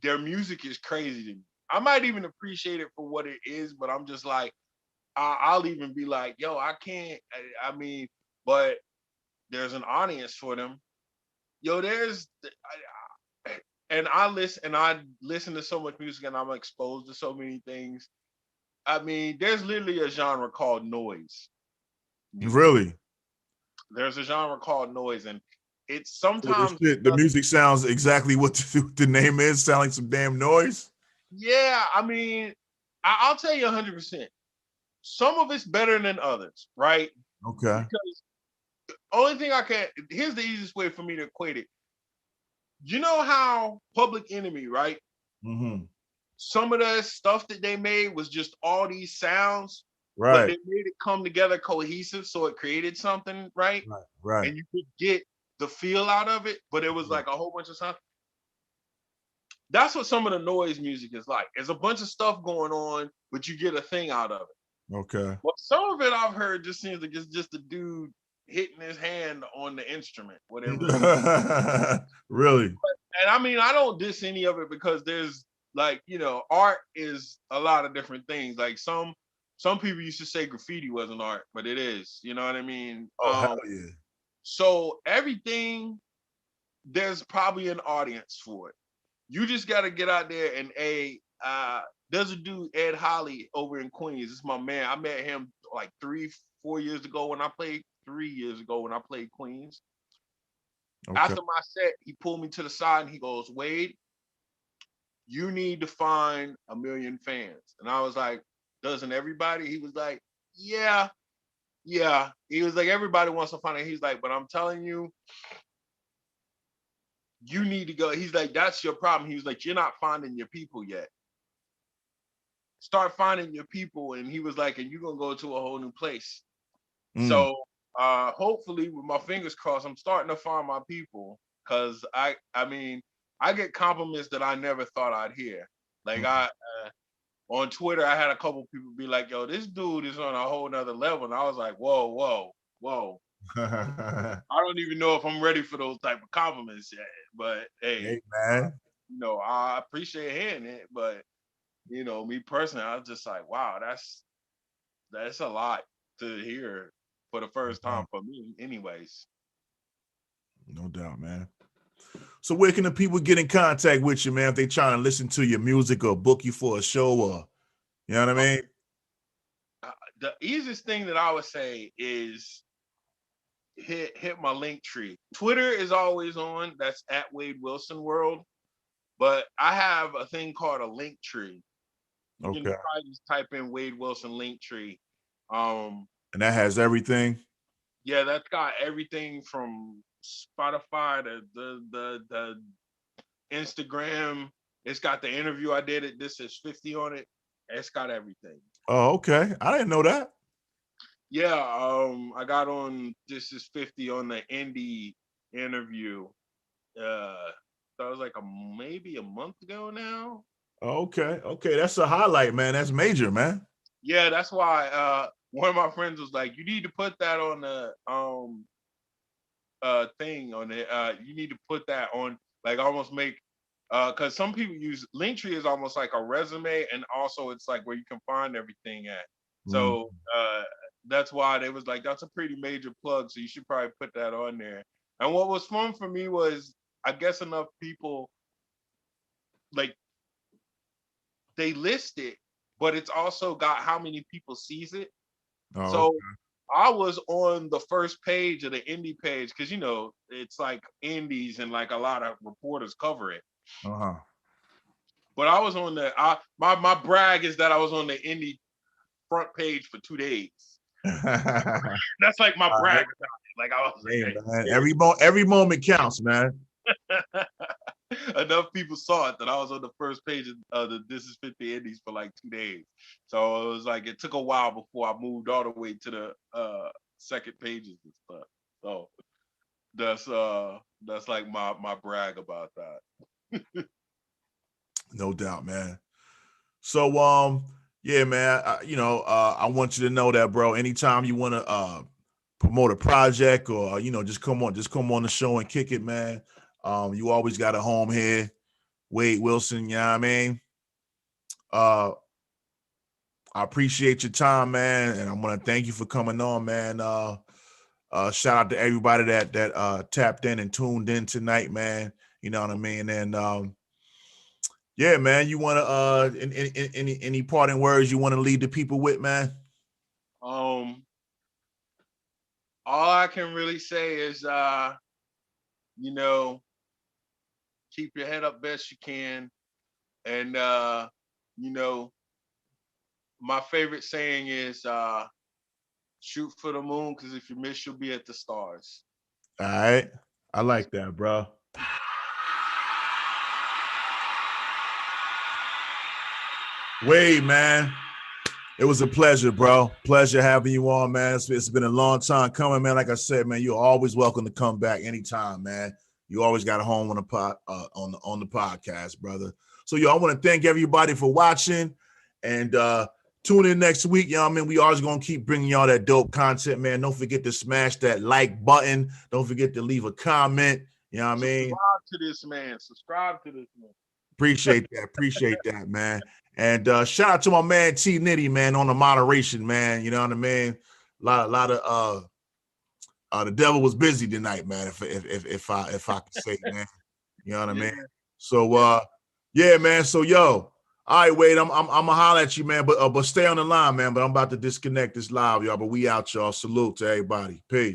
their music is crazy to me. I might even appreciate it for what it is, but I'm just like, I'll even be like, yo, I can't. I mean, but there's an audience for them. Yo, and I listen to so much music, and I'm exposed to so many things. I mean, there's literally a genre called noise music. Really? There's a genre called noise, and it's So sometimes the music sounds exactly what the name is, sound like some damn noise. Yeah, I mean, I'll tell you 100%. Some of it's better than others, right? Okay. Because only thing here's the easiest way for me to equate it. You know how Public Enemy, right? Some of the stuff that they made was just all these sounds, but Right. they made it come together cohesive, so it created something, right? Right. And you could get the feel out of it, but it was like a whole bunch of sound. That's what some of the noise music is like. There's a bunch of stuff going on, but you get a thing out of it. Okay. Well, some of it I've heard just seems like it's just a dude hitting his hand on the instrument, whatever. Really? And I mean, I don't diss any of it, because there's like, art is a lot of different things. Like some people used to say graffiti wasn't art, but it is. You know what I mean? Oh, hell yeah. So everything, there's probably an audience for it. You just got to get out there and there's a dude, Ed Holly, over in Queens. It's my man. I met him like 3-4 years ago when I played 3 years ago when I played Queens. Okay. After my set, he pulled me to the side and he goes, Wade, you need to find 1 million fans. And I was like, doesn't everybody? He was like, yeah. He was like, everybody wants to find it. He's like, but I'm telling you, you need to go. He's like, that's your problem. He was like, you're not finding your people yet. Start finding your people. And he was like, and you're going to go to a whole new place. So hopefully, with my fingers crossed, I'm starting to find my people, because I mean, I get compliments that I never thought I'd hear. Like on Twitter, I had a couple people be like, yo, this dude is on a whole nother level. And I was like, whoa. I don't even know if I'm ready for those type of compliments yet. But hey man, I appreciate hearing it. But me personally, I was just like, wow, that's a lot to hear for the first time for me, anyways. No doubt, man. So where can the people get in contact with you, man, if they trying to listen to your music or book you for a show, or you know what I mean? The easiest thing that I would say is hit my link tree. Twitter is always on. That's at Wade Wilson World. But I have a thing called a link tree. You can probably just type in Wade Wilson link tree. And that has everything? Yeah, that's got everything from Spotify to the Instagram. It's got the interview I did at This Is 50 on it. It's got everything. Oh, okay. I didn't know that. Yeah, I got on This Is 50 on the indie interview. That was like maybe a month ago now. Okay. That's a highlight, man. That's major, man. Yeah, that's why one of my friends was like, you need to put that on the thing on it. You need to put that on, like, almost make because some people use Linktree is almost like a resume, and also it's like where you can find everything at. So that's why they was like, that's a pretty major plug. So you should probably put that on there. And what was fun for me was, I guess enough people like they list it, but it's also got how many people sees it. Oh, So okay. I was on the first page of the indie page because it's like indies and like a lot of reporters cover it. Uh-huh. But I was on my brag is that I was on the indie front page for 2 days. That's like my brag about it. Like I was man. Every moment counts, man. Enough people saw it that I was on the first page of the This Is 50 Indies for like 2 days. So it was like it took a while before I moved all the way to the second pages and stuff. So that's like my brag about that. No doubt, man. So yeah, man. I want you to know that, bro. Anytime you want to promote a project or just come on the show and kick it, man. You always got a home here. Wade Wilson, you know what I mean? I appreciate your time, man, and I want to thank you for coming on, man. Shout out to everybody that tapped in and tuned in tonight, man. You know what I mean? And yeah, man, you want to any parting words you want to leave the people with, man? All I can really say is keep your head up best you can. And my favorite saying is shoot for the moon, because if you miss, you'll be at the stars. All right. I like that, bro. Wade, man. It was a pleasure, bro. Pleasure having you on, man. It's been a long time coming, man. Like I said, man, you're always welcome to come back anytime, man. You always got a home on the podcast, brother. So, I want to thank everybody for watching, and tune in next week. You know what I mean? We always gonna keep bringing y'all that dope content, man. Don't forget to smash that like button. Don't forget to leave a comment. You know what I mean? Subscribe to this man. Appreciate that, man. And shout out to my man T Nitty, man, on the moderation, man. You know what I mean? A lot of the devil was busy tonight, man. If I could say, man. You know what I mean? So yeah, man. So all right, Wade, I'm gonna holler at you, man. But stay on the line, man. But I'm about to disconnect this live, y'all. But we out, y'all. Salute to everybody. Peace.